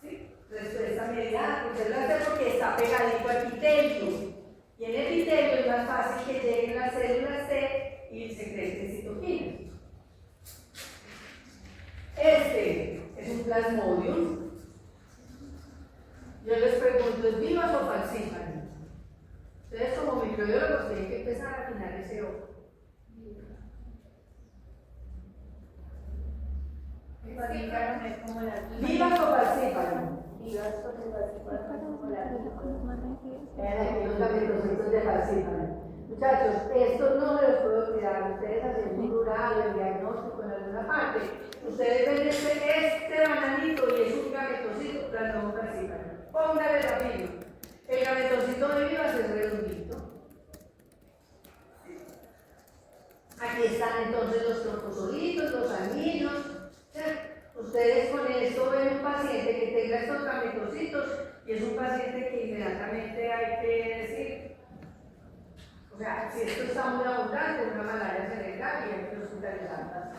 ¿Sí? Respuesta mediada por células C porque está pegadito al epitelio. Y en el epitelio es más fácil que lleguen las células C y secreten citoquinas. Este es un plasmodium. Yo les pregunto, ¿es vivas o falcífaras? Ustedes como microbiólogos tienen que empezar a afinar ese ojo. ¿Vivas o falcífaras? Vivas porque falcífaras como la Aquí los gametocitos de falcífaras. Muchachos, estos no me los puedo olvidar. Ustedes hacen un rural, el diagnóstico en alguna parte. Ustedes ven este bananito y es un gametocito plasmón falcífaro. Póngale la firma. El gametocito de vivas es redondito. Aquí están entonces los trofozoitos, los aminos. Ustedes con esto ven un paciente que tenga estos gametocitos y es un paciente que inmediatamente hay que decir, o sea, si esto está muy abundante, una malaria cerebral y hay que hospitalizarla.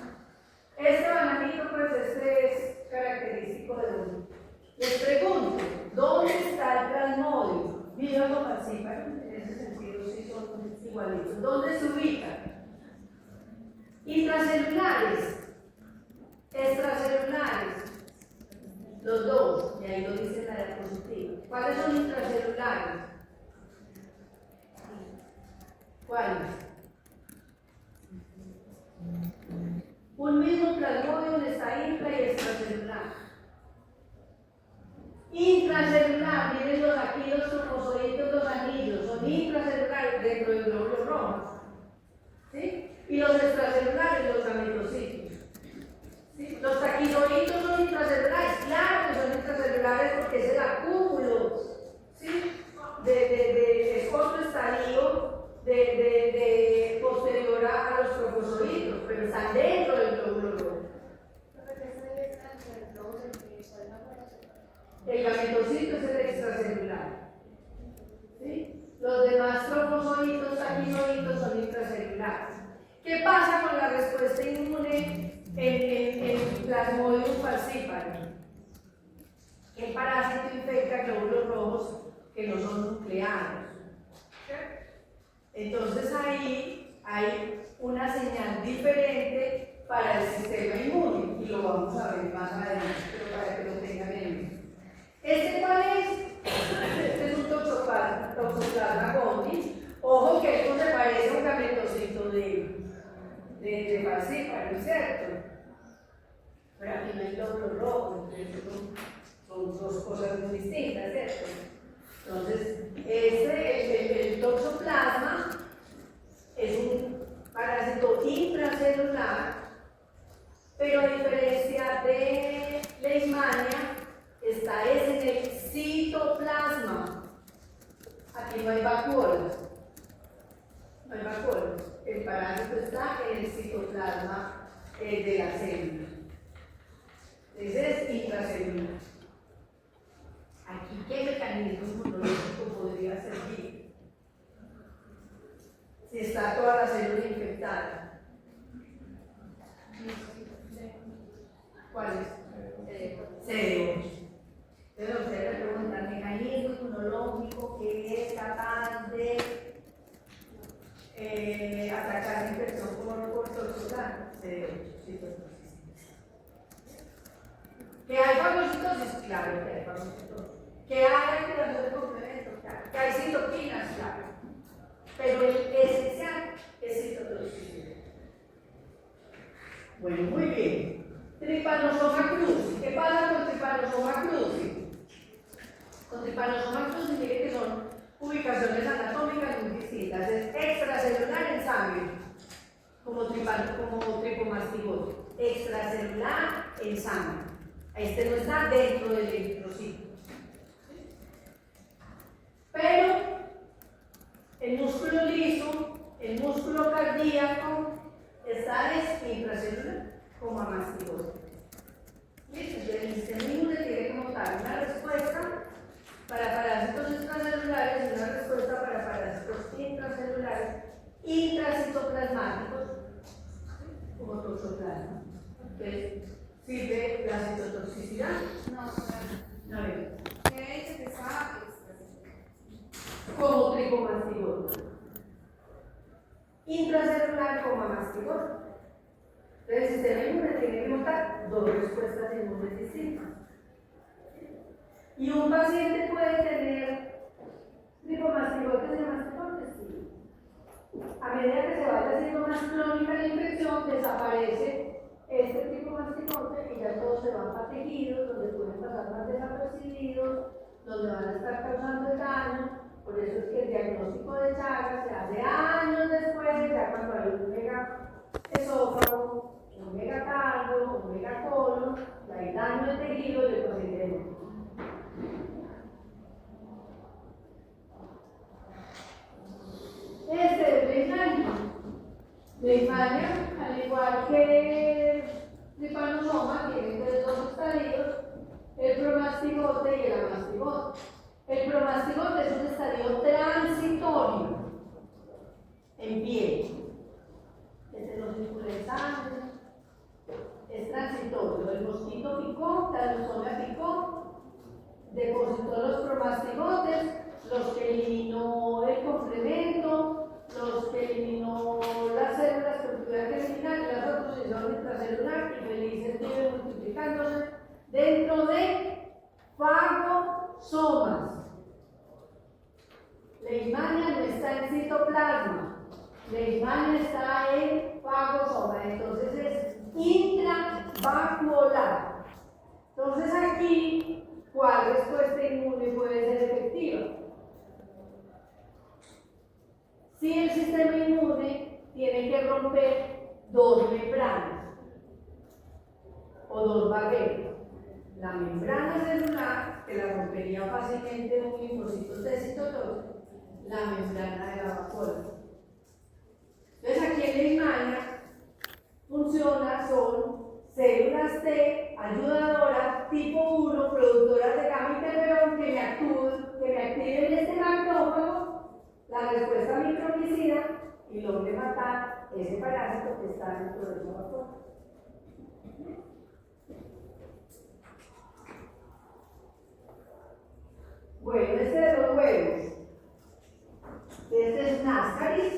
Este bananito, pues este es característico de uno. Les pregunto, ¿dónde está el plasmodio? ¿Vivas o falcífaros? En ese sentido sí son igualitos. ¿Dónde se ubican? Intracelulares. Extracelulares, los dos, y ahí lo dice la diapositiva. ¿Cuáles son intracelulares? ¿Cuáles? Un mismo plasmodium está intra y extracelular. Intracelular, miren aquí los trofozoitos, los anillos, son intracelulares dentro del glóbulo rojo. ¿Sí? Y los extracelulares, los gametocitos. ¿Sí? Los taquizoitos son intracelulares, claro que son intracelulares porque es el acúmulo, ¿sí? Es otro estadio posterior a los trofozoitos, pero están dentro del glóbulo rojo. El gametocito es el extracelular. ¿Sí? Los demás trofozoitos, taquizoitos son intracelulares. ¿Qué pasa con la respuesta inmune en Plasmodium falciparum? El parásito infecta glóbulos rojos que no son nucleados. Entonces ahí hay una señal diferente para el sistema inmune y lo vamos a ver más adelante, pero para que lo tengan en mente. ¿Este cuál es? Este es un toxoplasma gondii. Ojo que esto se parece a un gametocito de falciparum, ¿cierto? Pero aquí no hay glóbulo rojo, entonces son dos cosas muy distintas, ¿cierto? Entonces, el toxoplasma es un parásito intracelular, pero a diferencia de Leishmania, está en el citoplasma. Aquí no hay vacuolas. No hay vacuolas. El parásito está en el citoplasma de la célula. Ese es intracelular. Aquí, ¿qué mecanismo inmunológico podría servir? Si está toda la célula infectada. ¿Cuál es? CD8. Entonces ustedes le preguntan, mecanismo inmunológico que es capaz de atacar la infección por toxoplasma. CD8, citotoxicidad. ¿Que hay fagocitosis? Claro que hay fagocitosis. ¿Que hay activación de complementos? Claro. ¿Que hay citoquinas? Claro. Pero el esencial es citotoxicidad. Bueno, muy bien. Trypanosoma cruzi. ¿Qué pasa con Trypanosoma cruzi? Con Trypanosoma cruzi, miren que son ubicaciones anatómicas muy distintas. Es extracelular en sangre, como tripomastigote. Extracelular en sangre. Este no está dentro del eritrocito. Pero el músculo liso, el músculo cardíaco, está intracelular, como amastigote. ¿Listo? El sistema inmune tiene como tal una respuesta para parásitos extracelulares y una respuesta para parásitos intracelulares, intracitoplasmáticos, como toxoplasma. Entonces, ¿sirve la citotoxicidad? No. A ver. ¿Qué es que está? Como tricomastigote. Intracelular como amastigote. Entonces, el sistema inmune tiene que montar dos respuestas inmunes distintas. Y un paciente puede tener tricomastigotes y amastigotes, sí. A medida que se vaya haciendo más crónica la infección, desaparece este tricomastigote y ya todos se van para tejidos, donde pueden pasar más desapercibidos, donde van a estar causando el daño. Por eso es que el diagnóstico de Chagas se hace años después, ya cuando hay un mega esófago, un megacardio, un megacolon, hay daño de tejido y el paciente muere. Este es Leishmania. Leishmania, al igual que Trypanosoma, tiene dos estadios, el promastigote y el amastigote. El promastigote es un estadio transitorio en piel. Este no circula en sangre, es transitorio. El mosquito picó, la leucemia picó, depositó los promastigotes, los que eliminó el complemento, los que eliminó las células que tuvieran que eliminar, y las otras hicieron intracelular y felices viven multiplicándose dentro de fagosomas. Leishmania no está en citoplasma, Leishmania está en fagosoma, entonces es intravacuolar. Entonces aquí ¿cuál respuesta inmune puede ser efectiva? Si el sistema inmune tiene que romper dos membranas o dos barreras, la membrana celular, que la rompería fácilmente un linfocito T citológico, la membrana de la vacuola. Entonces aquí en la imagen funciona, son células T ayudadoras tipo 1, productoras de gamma interferón que me activen este macrófago, la respuesta microbicida, y logre matar ese parásito que está dentro de esa vacuola. Bueno, este de los huevos. Este es Nascaris.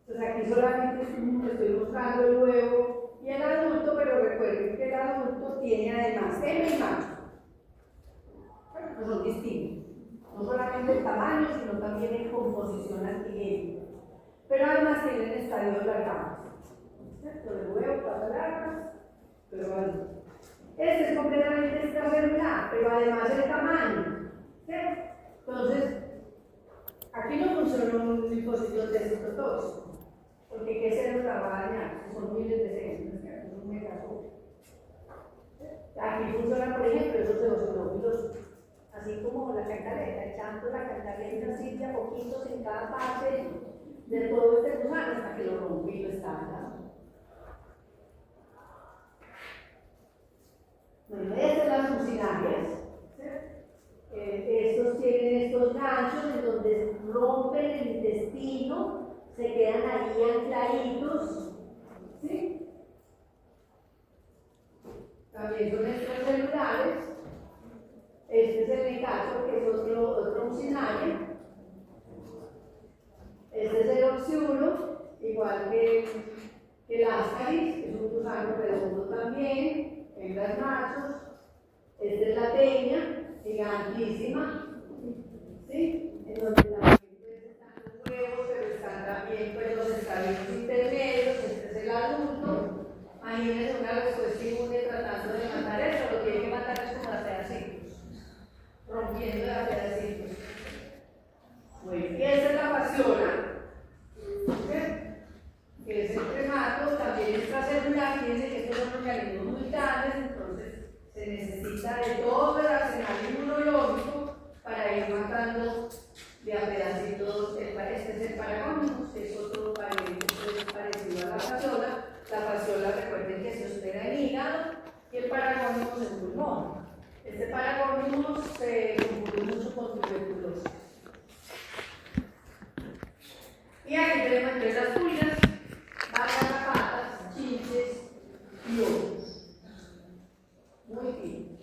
Entonces aquí solamente estoy mostrando el huevo y el adulto, pero recuerden que el adulto tiene además hembra y macho. Bueno, son distintos. No solamente el tamaño, sino también en composición antigénica. Pero además tienen estadios largados. ¿Cierto? El huevo, patas largas, pero adulto. Este es completamente extracelular, pero además el tamaño. ¿Cierto? Entonces, aquí no funciona un linfocito T citotóxico, porque ¿qué célula va a dañar? Son miles de células, es un megacópico. Aquí funciona, por ejemplo, esos eosinófilos, así como la cantaleta, echando la cantaleta así de a poquitos en cada parte de todo este gusano hasta que lo rompe y lo está. Bueno, estas son las mucinarias. Estos tienen estos ganchos en donde rompen el intestino, se quedan ahí ancladitos, ¿sí? También son extracelulares. Este es el mecacho, que es otro mucinario. Este es el oxiulo, igual que el ascaris, que es un gusano redondo también, hembras machos. Esta es la teña, gigantísima, ¿sí? En donde también pues, están los huevos, pero están también pues, los estadios intermedios. Este es el adulto. Imagínense una respuesta inmune tratando de matar eso, lo tiene que matar es como a pedacitos, rompiendo de a pedacitos. Bueno, y esta es la fasciola, que es el cremato, también extracelular. Fíjense que estos son organismos muy grandes, entonces se necesita de todo el arsenal inmunológico para ir matando de a pedacitos. Este es el Paragonimus, que es otro pariente parecido a la fasciola. La fasciola, recuerden que se hospeda en hígado y el Paragonimus en pulmón. Este Paragonimus se confunde mucho con tuberculosis. Y aquí tenemos entre las pulgas, garrapatas, chinches y otros. Muy bien.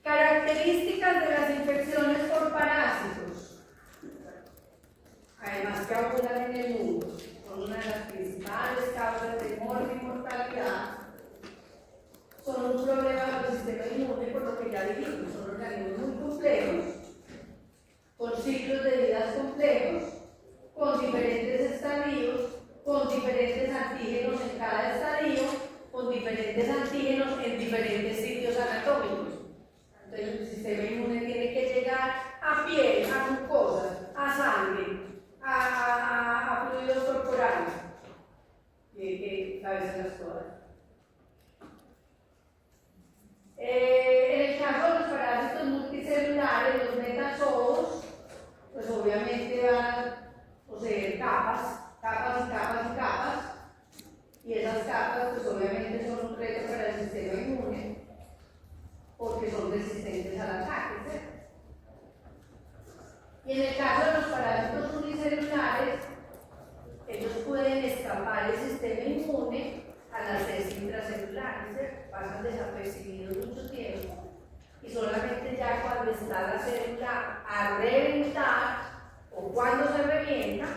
Características de las infecciones por parásitos. Además que abundan en el mundo. Son una de las principales causas de muerte y mortalidad. Son un problema del sistema inmune, por lo que ya dijimos, son organismos muy complejos, con ciclos de vida complejos, con diferentes estadios, con diferentes antígenos en cada estadio, con diferentes antígenos en diferentes sitios anatómicos. Entonces el sistema inmune tiene que llegar a piel, a mucosas, a sangre, a fluidos corporales, que cabezan las cosas. En el caso de los parásitos multicelulares, los metazoos, pues obviamente van a poseer capas, capas y capas y capas, y esas capas pues obviamente son un reto para el sistema inmune porque son resistentes al ataque, ¿cierto? Y en el caso de los parásitos unicelulares, ellos pueden escapar el sistema inmune a las heces intracelulares, ¿cierto? Pasan desapercibidos mucho tiempo y solamente ya cuando está la célula a reventar o cuando se revienta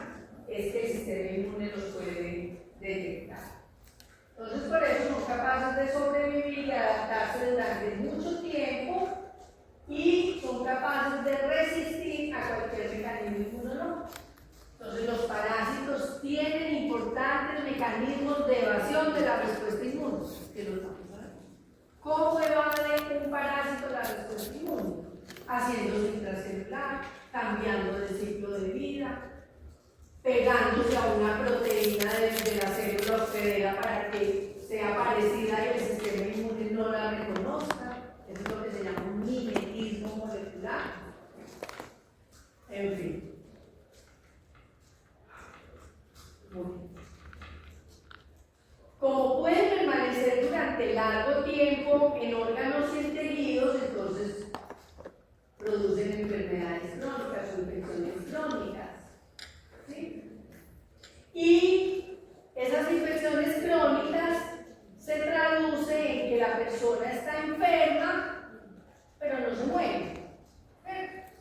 es que el sistema inmune los puede detectar. Entonces por eso son capaces de sobrevivir y adaptarse durante mucho tiempo y son capaces de resistir a cualquier mecanismo inmunológico. Entonces los parásitos tienen importantes mecanismos de evasión de la respuesta inmune. ¿Cómo evade un parásito cambiando de ciclo de vida, pegándose a una proteína de la célula hospedera para que sea parecida y el sistema inmune no la reconozca. Eso es lo que se llama un mimetismo molecular. En fin. Muy bien. Como pueden permanecer durante largo tiempo en órganos y en tejidos, entonces producen enfermedades crónicas o infecciones crónicas. ¿Sí? Y esas infecciones crónicas se traducen en que la persona está enferma, pero no se muere.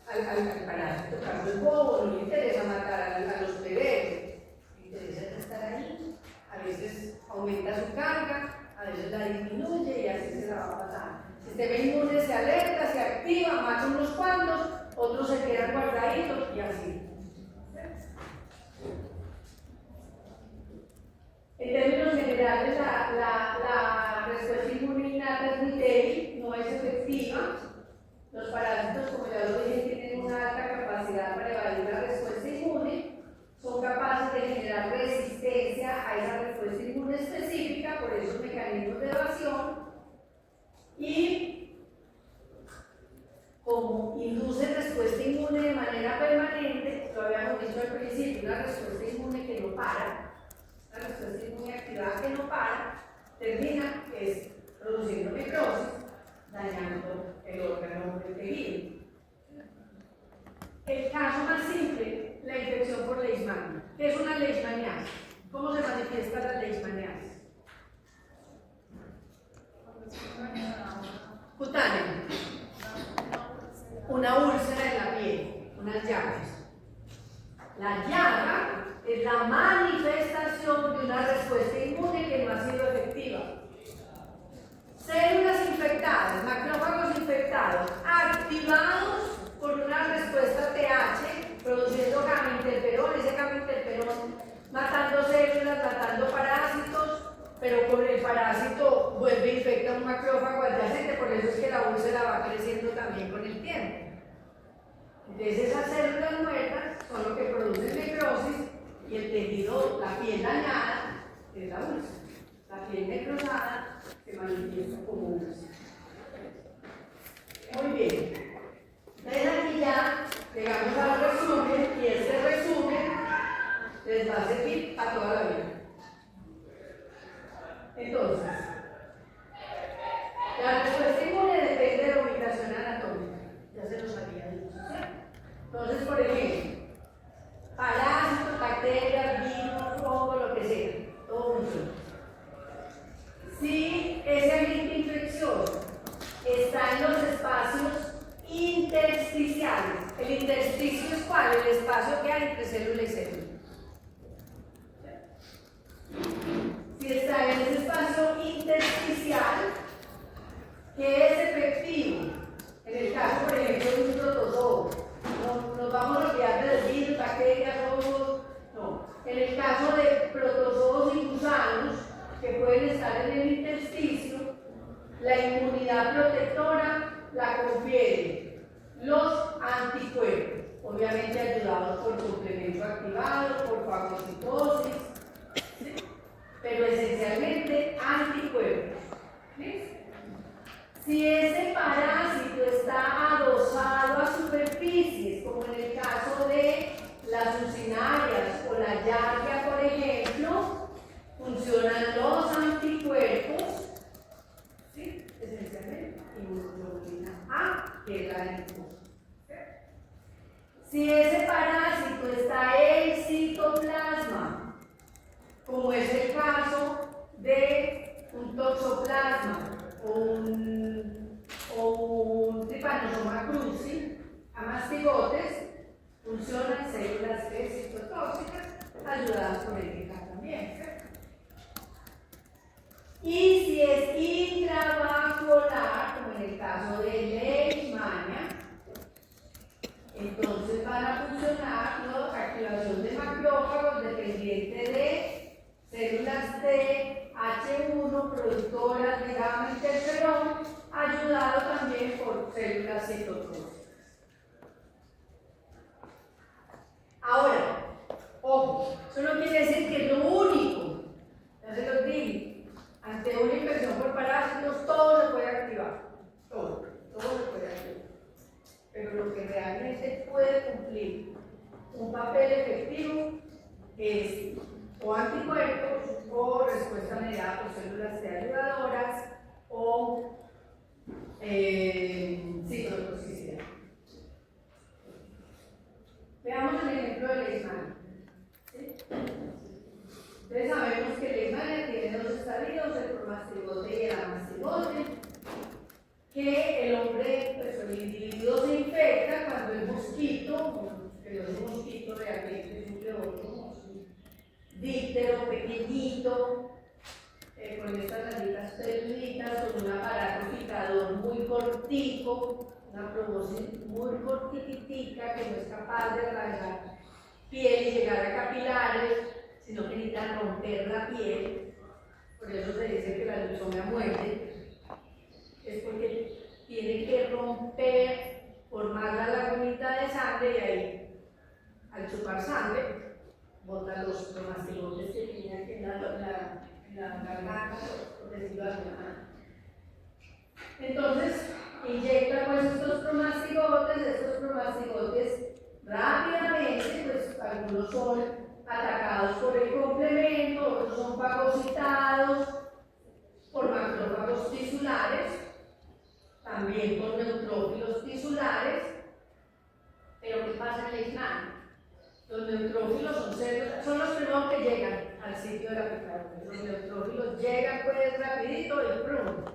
Al parásito cargo el bobo, no le interesa matar a los bebés, le interesa estar ahí. A veces aumenta su carga, a veces la disminuye y así se la va a pasar. El sistema inmune se alerta, se activa, mata unos cuantos, otros se quedan guardaditos y así. En términos generales, la respuesta inmune innata es muy débil, no es efectiva. Los parásitos, como ya lo dije, tienen una alta capacidad para evadir la respuesta inmune. Son capaces de generar resistencia a esa respuesta inmune específica por esos mecanismos de evasión y como inducen respuesta inmune de manera permanente, lo habíamos dicho al principio, una respuesta inmune que no para, una respuesta inmune activada que no para, termina produciendo necrosis, dañando el órgano del tejido. El caso más simple, la infección por leishmania. ¿Qué es una leishmaniasis? ¿Cómo se manifiesta la leishmaniasis? Cutánea. Una úlcera en la piel, unas llagas. La llaga es la manifestación de una respuesta inmune que no ha sido efectiva. Células infectadas, macrófagos infectados, activados por una respuesta TH, produciendo gamma interferón, ese gamma interferón matando células, matando parásitos, pero con el parásito vuelve a infectar un macrófago adyacente, por eso es que la úlcera va creciendo también con el tiempo. Entonces esas células muertas son lo que producen necrosis y el tejido, la piel dañada, es la úlcera. La piel necrosada se manifiesta como úlcera. Muy bien. Entonces aquí ya llegamos al resumen y este resumen les va a servir a toda la vida. Entonces, la respuesta inmune depende de la ubicación anatómica. Ya se los había dicho, ¿cierto? Entonces, por ejemplo, parásitos, bacterias, virus, hongo, lo que sea, todo funciona. Si ese agente infeccioso está en los espacios intersticiales, el intersticio es ¿cuál? El espacio que hay entre célula y célula. Si está en ese espacio intersticial, que es efectivo, en el caso, por ejemplo, de un protozoo, no nos vamos a olvidar de los virus, bacterias, hongos, no. En el caso de protozoos y gusanos, que pueden estar en el intersticio, la inmunidad protectora la confieren los anticuerpos, obviamente ayudados por complemento activado, por fagocitosis, ¿sí? Pero esencialmente anticuerpos. ¿Sí? Si ese parásito está adosado a superficies, como en el caso de las ucinarias o la yardia, por ejemplo, funcionan los anticuerpos, ¿sí? Esencialmente inmunoglobulina A, que es la linfocita. Si ese parásito está en citoplasma, como es el caso de un toxoplasma o un trypanosoma cruzi, a mastigotes, funcionan células citotóxicas ayudadas por el TK también, ¿cierto? Y si es intravascular, como en el caso de leishmania, entonces van a funcionar la activación de macrófagos dependiente de células TH1 productoras de gamma interferón, ayudado también por células citotóxicas. efectivo. Un papel efectivo es o anticuerpos o respuesta mediada por células T ayudadoras o citotoxicidad. Veamos el ejemplo de leishmania. ¿Sí? Entonces sabemos que leishmania tiene dos estadios, el promastigote y el amastigote, que el hombre, pues el individuo se infecta cuando el mosquito, pero es un mosquito realmente es un leono, díptero, pequeñito, con estas alitas peluditas, con un aparato picador muy cortico, una probóscis muy cortiquitica que no es capaz de atravesar piel y llegar a capilares, sino que necesita romper la piel. Por eso se dice que la leucemia muerde, es porque tiene que romper, formar la lagunita de sangre y ahí, al chupar sangre, botan los promastigotes que tenía aquí en la garganta, por decirlo de alguna manera. Entonces, inyecta pues estos promastigotes rápidamente, pues algunos son atacados por el complemento, otros son fagocitados por macrófagos tisulares, también por neutrófilos tisulares. Pero ¿qué pasa en leishmania? Los neutrófilos son los primeros que llegan al sitio de la picadura. Los neutrófilos llegan pues rapidito y pronto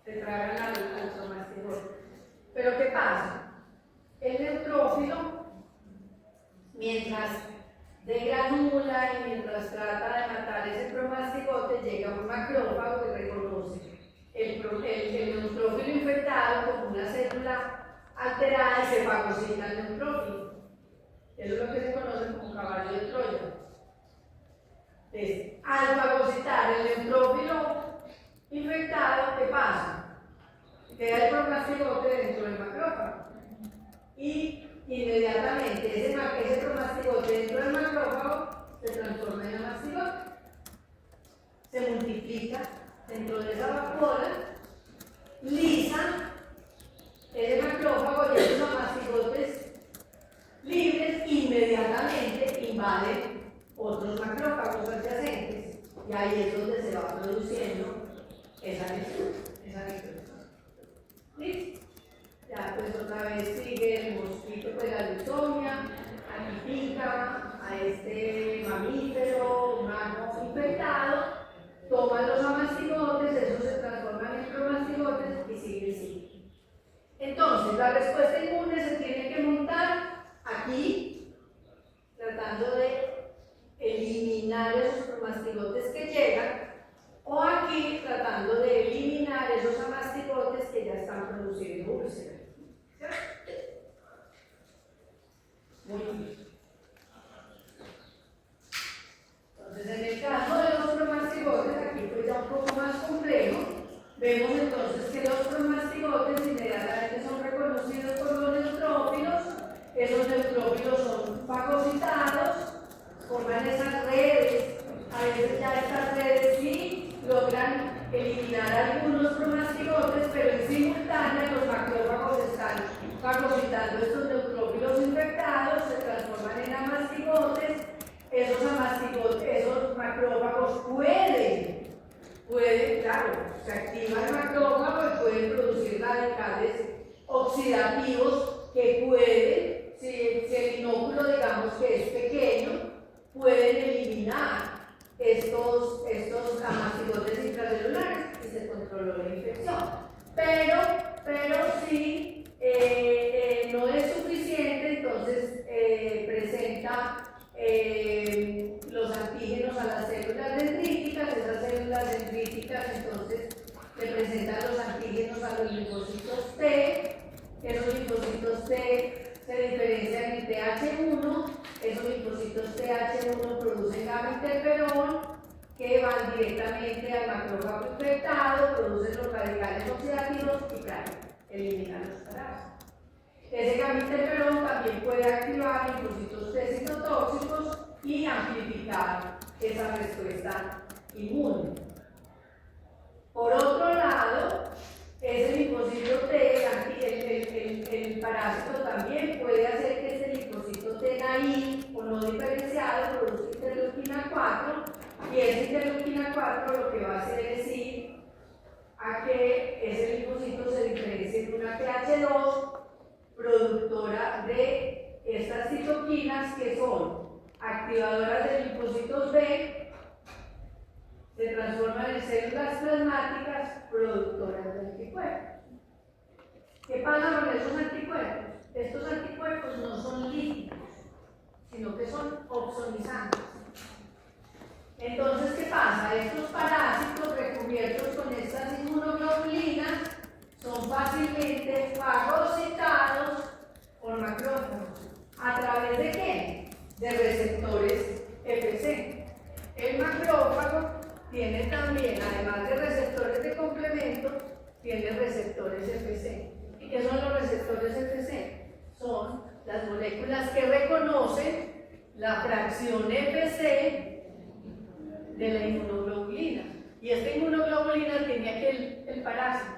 se tragan al promastigote. Pero ¿qué pasa? El neutrófilo, mientras degranula y mientras trata de matar ese promastigote, llega un macrófago que reconoce el neutrófilo infectado como una célula alterada y se fagocita el neutrófilo. Eso es lo que se conoce como caballo de Troya. Entonces, al fagocitar el neutrófilo infectado, ¿qué pasa? Queda el promastigote dentro del macrófago. Y inmediatamente ese promastigote dentro del macrófago se transforma en amastigote. Se multiplica dentro de esa vacuola, lisa ese macrófago y esos amastigotes libres inmediatamente invaden otros macrófagos adyacentes y ahí es donde se va produciendo esa lesión. ¿Listo? Ya pues otra vez sigue el mosquito, pues la leucemia, aquí pica a este mamífero humano infectado, toman los amastigotes, esos se transforman en promastigotes y sigue. Entonces la respuesta inmune se tiene que montar aquí, tratando de eliminar esos promastigotes que llegan, o aquí tratando de eliminar esos amastigotes que ya están produciendo úlceras. Muy bien. Entonces, en el caso de los promastigotes, aquí pues ya un poco más complejo, vemos entonces que los promastigotes inmediatamente son reconocidos por los neutrófilos. Esos neutrófilos son fagocitados, forman esas redes. A veces ya estas redes sí logran eliminar algunos promastigotes, pero en simultáneo los macrófagos están fagocitando estos neutrófilos infectados, se transforman en amastigotes. Esos macrófagos pueden, claro, se activa el macrófago y pueden producir radicales oxidativos que pueden, si el inóculo digamos que es pequeño, pueden eliminar estos amastigotes intracelulares y se controló la infección. Pero si no es suficiente, entonces presenta los antígenos a las células dendríticas. Esas células dendríticas entonces le presentan los antígenos a los linfocitos T. Esos linfocitos T se diferencian en TH1. Esos linfocitos TH1 producen gamma interferón que van directamente al macrófago infectado, producen los radicales oxidativos y claro, eliminan los parásitos. Ese gamma interferón también puede activar linfocitos T citotóxicos y amplificar esa respuesta inmune. Por otro lado, ese linfocito T, el parásito también puede hacer que ese ahí, o no diferenciado, produce interleuquina 4, y esa interleuquina 4 lo que va a hacer es ir a que ese linfocito se diferencie en una TH2 productora de estas citoquinas que son activadoras de linfocitos B, se transforman en células plasmáticas productoras de anticuerpos. ¿Qué pasa con esos anticuerpos? Estos anticuerpos no son líticos, sino que son opsonizantes. Entonces, ¿qué pasa? Estos parásitos recubiertos con estas inmunoglobulinas son fácilmente fagocitados por macrófagos. ¿A través de qué? De receptores FC. El macrófago tiene también, además de receptores de complemento, tiene receptores FC. ¿Y qué son los receptores FC? Son las moléculas que reconocen la fracción FC de la inmunoglobulina. Y esta inmunoglobulina tiene aquí el parásito.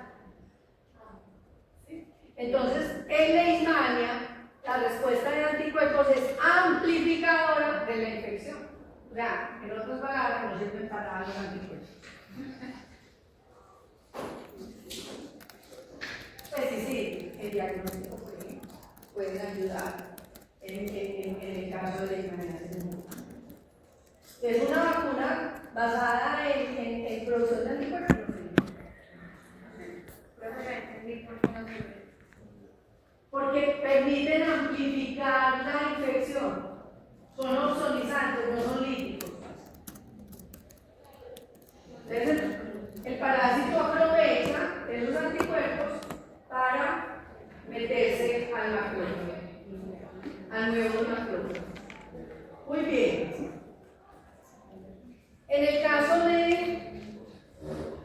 ¿Sí? Entonces, en Leishmania, la respuesta de anticuerpos es amplificadora de la infección. O sea, en otras palabras, no sirven para los anticuerpos. Pues sí, el diagnóstico puede ayudar en el caso de Leishmania. Es una vacuna basada en producción de anticuerpos. Porque permiten amplificar la infección. Son opsonizantes, no son líticos. Entonces, el parásito aprovecha esos anticuerpos para meterse al macrófago, al nuevo macrófago. Muy bien. En el caso de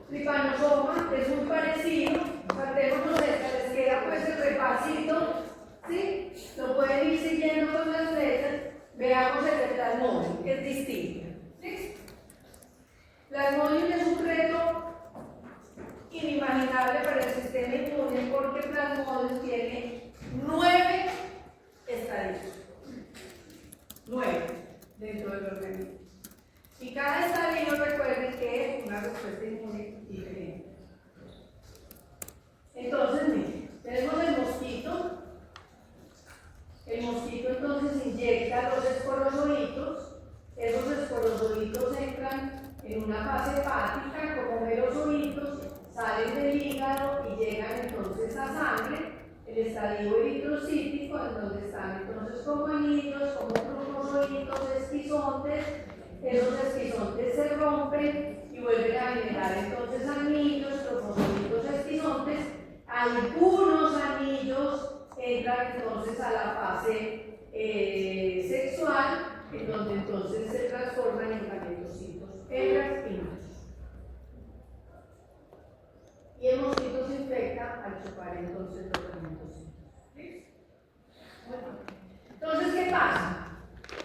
tripanosoma es muy parecido. Partémonos esta, les queda pues el repasito, ¿sí? Lo pueden ir siguiendo con las flechas. Veamos el de Plasmodium, que es distinto. ¿Sí? Plasmodium es un reto inimaginable para el sistema inmune porque Plasmodium tiene 9 estadios. 9 dentro del organismo. Y cada estadio, recuerden que es una respuesta inmune diferente. Entonces, miren, tenemos el mosquito. El mosquito entonces inyecta los esporozoitos. Esos esporozoitos entran en una fase hepática, como merozoitos, salen del hígado y llegan entonces a sangre, el estadio eritrocítico, en donde están entonces como anillos, como trofozoitos, esquizontes. Esos esquizontes se rompen y vuelven a generar entonces anillos, trofozoitos, esquizontes. Algunos anillos entran entonces a la fase sexual, en donde entonces se transforman en gametocitos, hembras y machos. Y el mosquito se infecta al chupar entonces los gametocitos. ¿Sí? Bueno. Entonces, ¿qué pasa?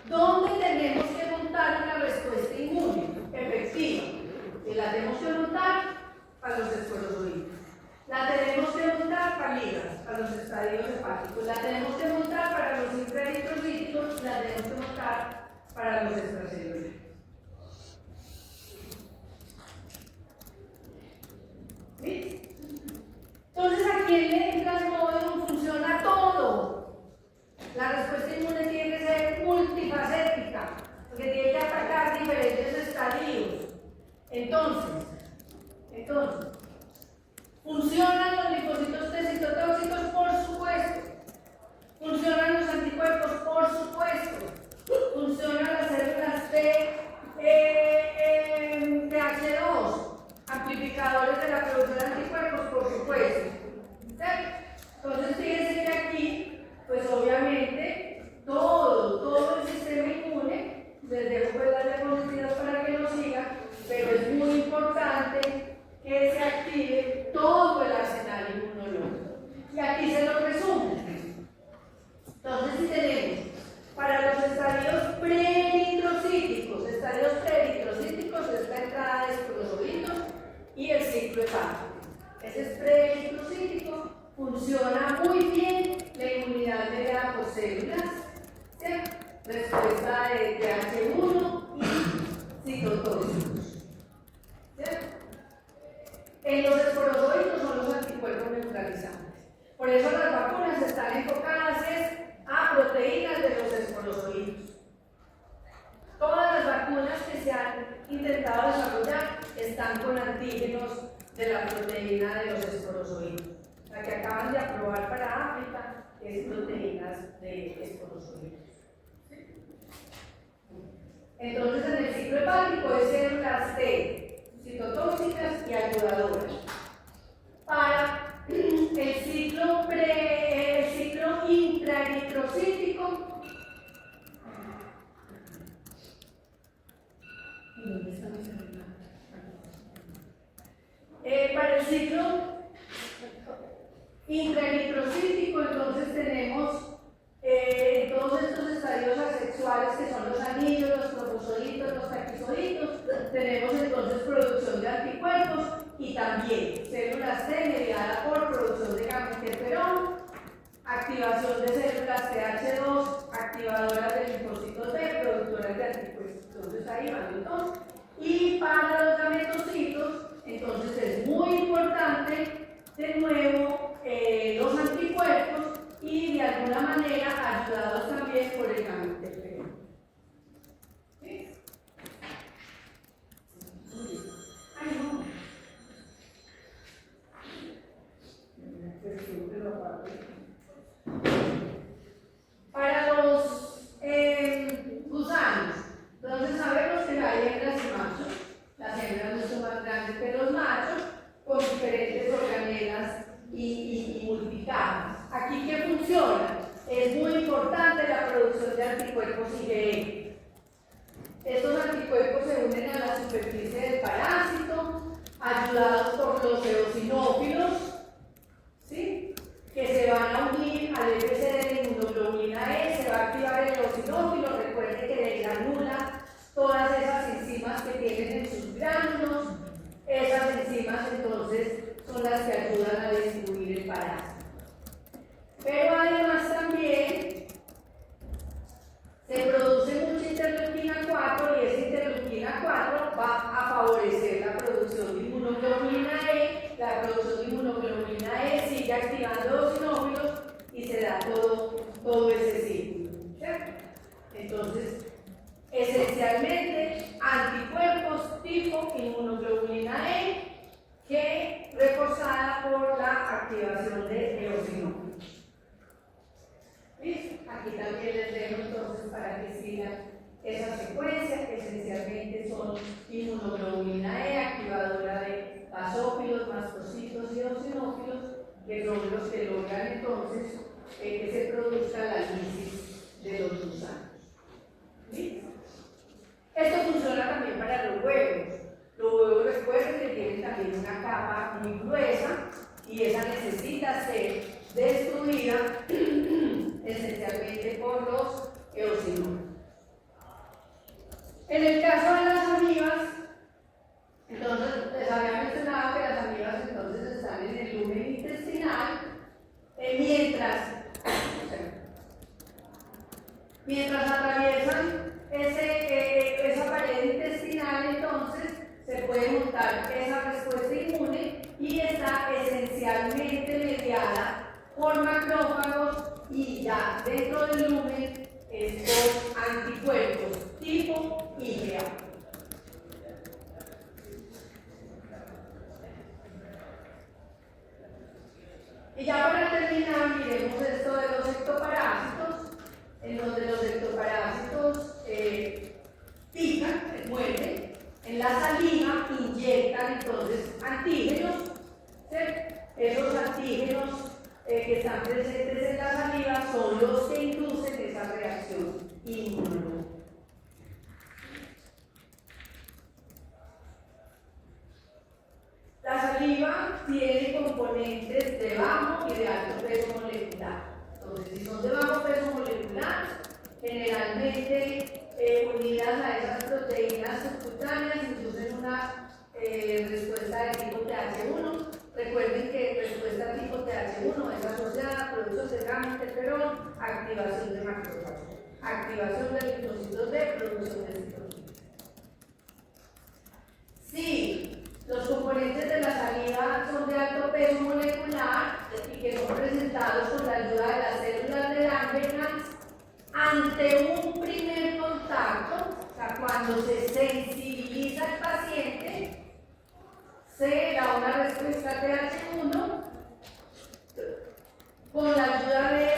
¿Dónde tenemos que montar una respuesta inmune efectiva? Y la tenemos que montar para los esporozoides. La tenemos que montar para ligas, para los estadios hepáticos. La tenemos que montar para los intraeritrocíticos. La tenemos que montar para los extracelulares. ¿Sí? Entonces, aquí en el Plasmodium funciona todo. La respuesta inmune tiene que ser multifacética, porque tiene que atacar diferentes estadios. Entonces, ¿funcionan los linfocitos T citotóxicos? Por supuesto. ¿Funcionan los anticuerpos? Por supuesto. ¿Funcionan las células TH2, amplificadores de la producción de anticuerpos? Por supuesto. Entonces, fíjense que aquí, pues obviamente, todo el sistema inmune, les dejo pues las diapositivas para que lo sigan, pero es muy importante que se active todo el arsenal inmune. respuesta de TH1 y citotóxicos. ¿Cierto? En los esporozoitos son los anticuerpos neutralizantes. Por eso las vacunas están enfocadas a proteínas de los esporozoitos. Todas las vacunas que se han intentado desarrollar están con antígenos de la proteína de los esporozoitos. La que acaban de aprobar para África es proteínas de esporozoitos. Entonces, en el ciclo hepático es células T, citotóxicas y ayudadoras. Para el ciclo intraeritrocítico, ¿dónde está mi celular? Para el ciclo intraeritrocítico, entonces tenemos todos estos estadios asexuales que son los anillos, los trofosoditos, los taquizoitos. Tenemos entonces producción de anticuerpos y también células T mediada por producción de gamma interferón, activación de células TH2, activadoras de linfocitos B, productoras de anticuerpos. Entonces ahí van los dos. Y para los gametocitos, entonces es muy importante de nuevo los anticuerpos y de alguna manera ayudados también por el gamma interferón. ¿Sí? Ay, no. Para los gusanos, entonces sabemos que hay hembras y machos. Las hembras no son más grandes que los machos, con diferentes organelas y multicapas. Aquí, ¿qué funciona? Es muy importante la producción de anticuerpos IgE. Estos anticuerpos se unen a la superficie del parásito, ayudados por los eosinófilos, ¿sí? Que se van a unir al FC de la inmunoglobulina E, se va a activar el eosinófilo. Recuerden que degranula todas esas enzimas que tienen en sus gránulos. Esas enzimas entonces son las que ayudan a distribuir el parásito. Pero además también se produce mucha interleuquina 4 y esa interleuquina 4 va a favorecer la producción de inmunoglobulina E. La producción de inmunoglobulina E sigue activando eosinófilos y se da todo ese ciclo. ¿Cierto? Entonces, esencialmente anticuerpos tipo inmunoglobulina E que reforzada por la activación de eosinófilos. ¿Listo? Aquí también les dejo entonces para que sigan esa secuencia, que esencialmente son inmunoglobulina E, activadora de basófilos, mastocitos y eosinófilos, que son los que logran entonces que se produzca la lisis de los gusanos. ¿Listo? Esto funciona también para los huevos. Los huevos, recuerden que tienen también una capa muy gruesa y esa necesita ser destruida esencialmente por los eosinófilos. En el caso de las amibas, entonces les había mencionado que las amibas entonces están en el lumen intestinal, mientras atraviesan esa pared intestinal, entonces se puede montar esa respuesta inmune y está esencialmente mediada por macrófagos y ya dentro del lumen estos anticuerpos tipo IgA. Y ya para terminar, miremos esto de los ectoparásitos, en donde los ectoparásitos pican, muerden, en la saliva inyectan entonces antígenos, ¿sí? Esos antígenos que están presentes en la saliva son los que inducen esa reacción inmunológica. La saliva tiene componentes de bajo y de alto peso molecular. Entonces, si son de bajo peso molecular, generalmente unidas a esas proteínas subcutáneas inducen una respuesta de tipo TH1. Recuerden que respuesta tipo TH1 es asociada a producción de gamma interferón, activación de macrófagos. activación de linfocitos B, producción de citocinas. Si los componentes de la saliva son de alto peso molecular y que son presentados con la ayuda de las células de Langerhans, ante un primer contacto, o sea, cuando se sensibiliza al paciente, se da una respuesta TH1 con la ayuda de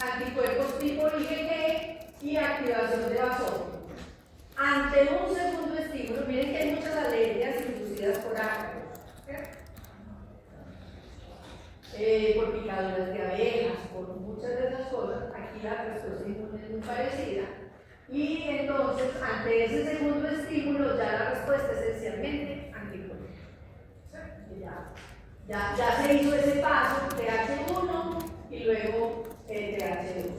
anticuerpos tipo IgG y activación de basófilo. Ante un segundo estímulo, miren que hay muchas alergias inducidas por ácaros, por picaduras de abejas, por muchas de esas cosas. Aquí la respuesta inmune es muy parecida. Y entonces, ante ese segundo estímulo, ya la respuesta es esencialmente anticuerpo. Ya se hizo ese paso, TH1 y luego TH2.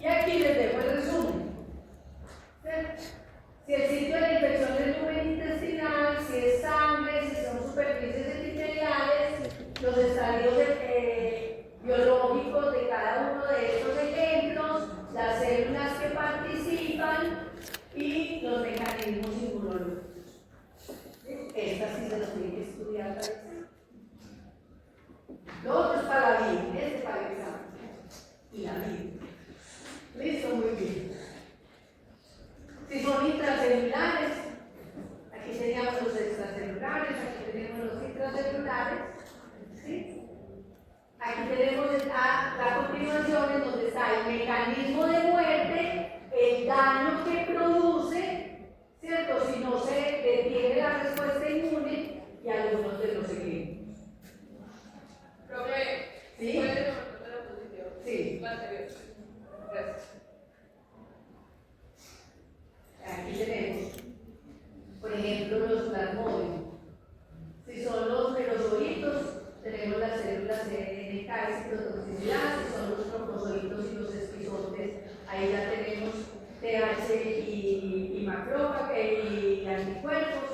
Y aquí les dejo el resumen. Si el sitio de la infección del tubo intestinal, si es sangre, si son superficies epiteliales, los estadios biológicos de cada uno de estos ejemplos, las células que participan y los mecanismos inmunológicos. Estas sí se las tiene que estudiar para el examen. Lo otro es para la vida, este para el examen. Y la vida. Listo, muy bien. Si son intracelulares, aquí teníamos los extracelulares, aquí tenemos los intracelulares, ¿sí? Aquí tenemos la continuación en donde está el mecanismo de muerte, el daño que produce, ¿cierto? Si no se detiene la respuesta inmune y algunos de los ejemplos. Profe, ¿sí? ¿cuál es el nombre de la posición? Sí. La anterior. Gracias. Aquí tenemos, por ejemplo, los plasmodios. Si son los merozoitos, tenemos las células NK y citotoxicidad. Si son los trofozoitos y los esquizoides, ahí ya tenemos TH y macrófago y anticuerpos.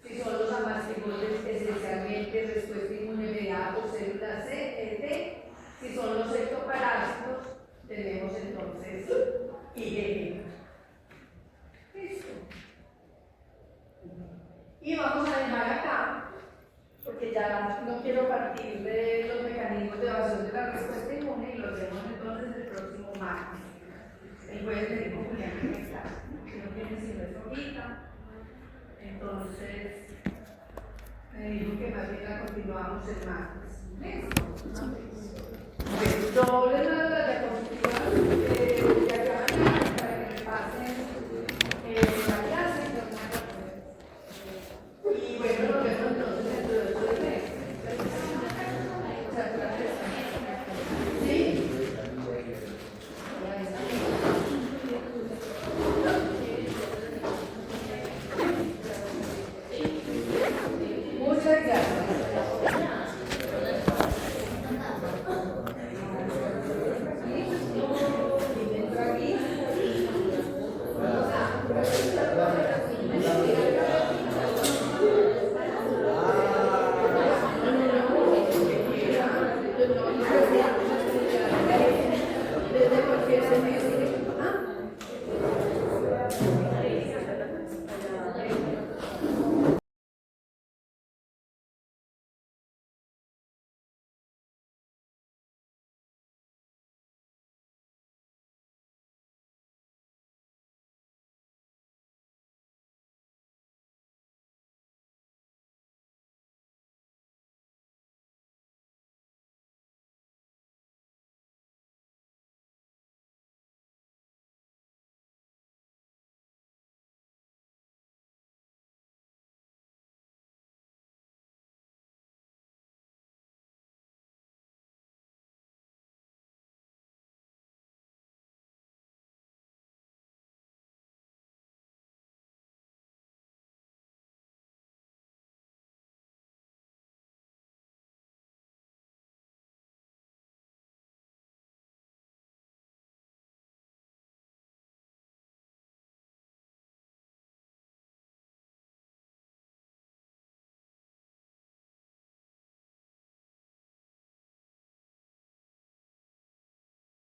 Si son los amastigoides, esencialmente respuesta inmune mediada por células T. Si son los ectoparásitos, tenemos entonces IgG. Listo. Y vamos a dejar acá, porque ya no quiero partir de los mecanismos de evasión de la respuesta inmune y los vemos entonces el próximo martes. El jueves venimos con Julián en clase. No tiene sino eso ahorita. Entonces, me dijo que más bien la continuamos el martes. ¿Listo? Bueno, yo les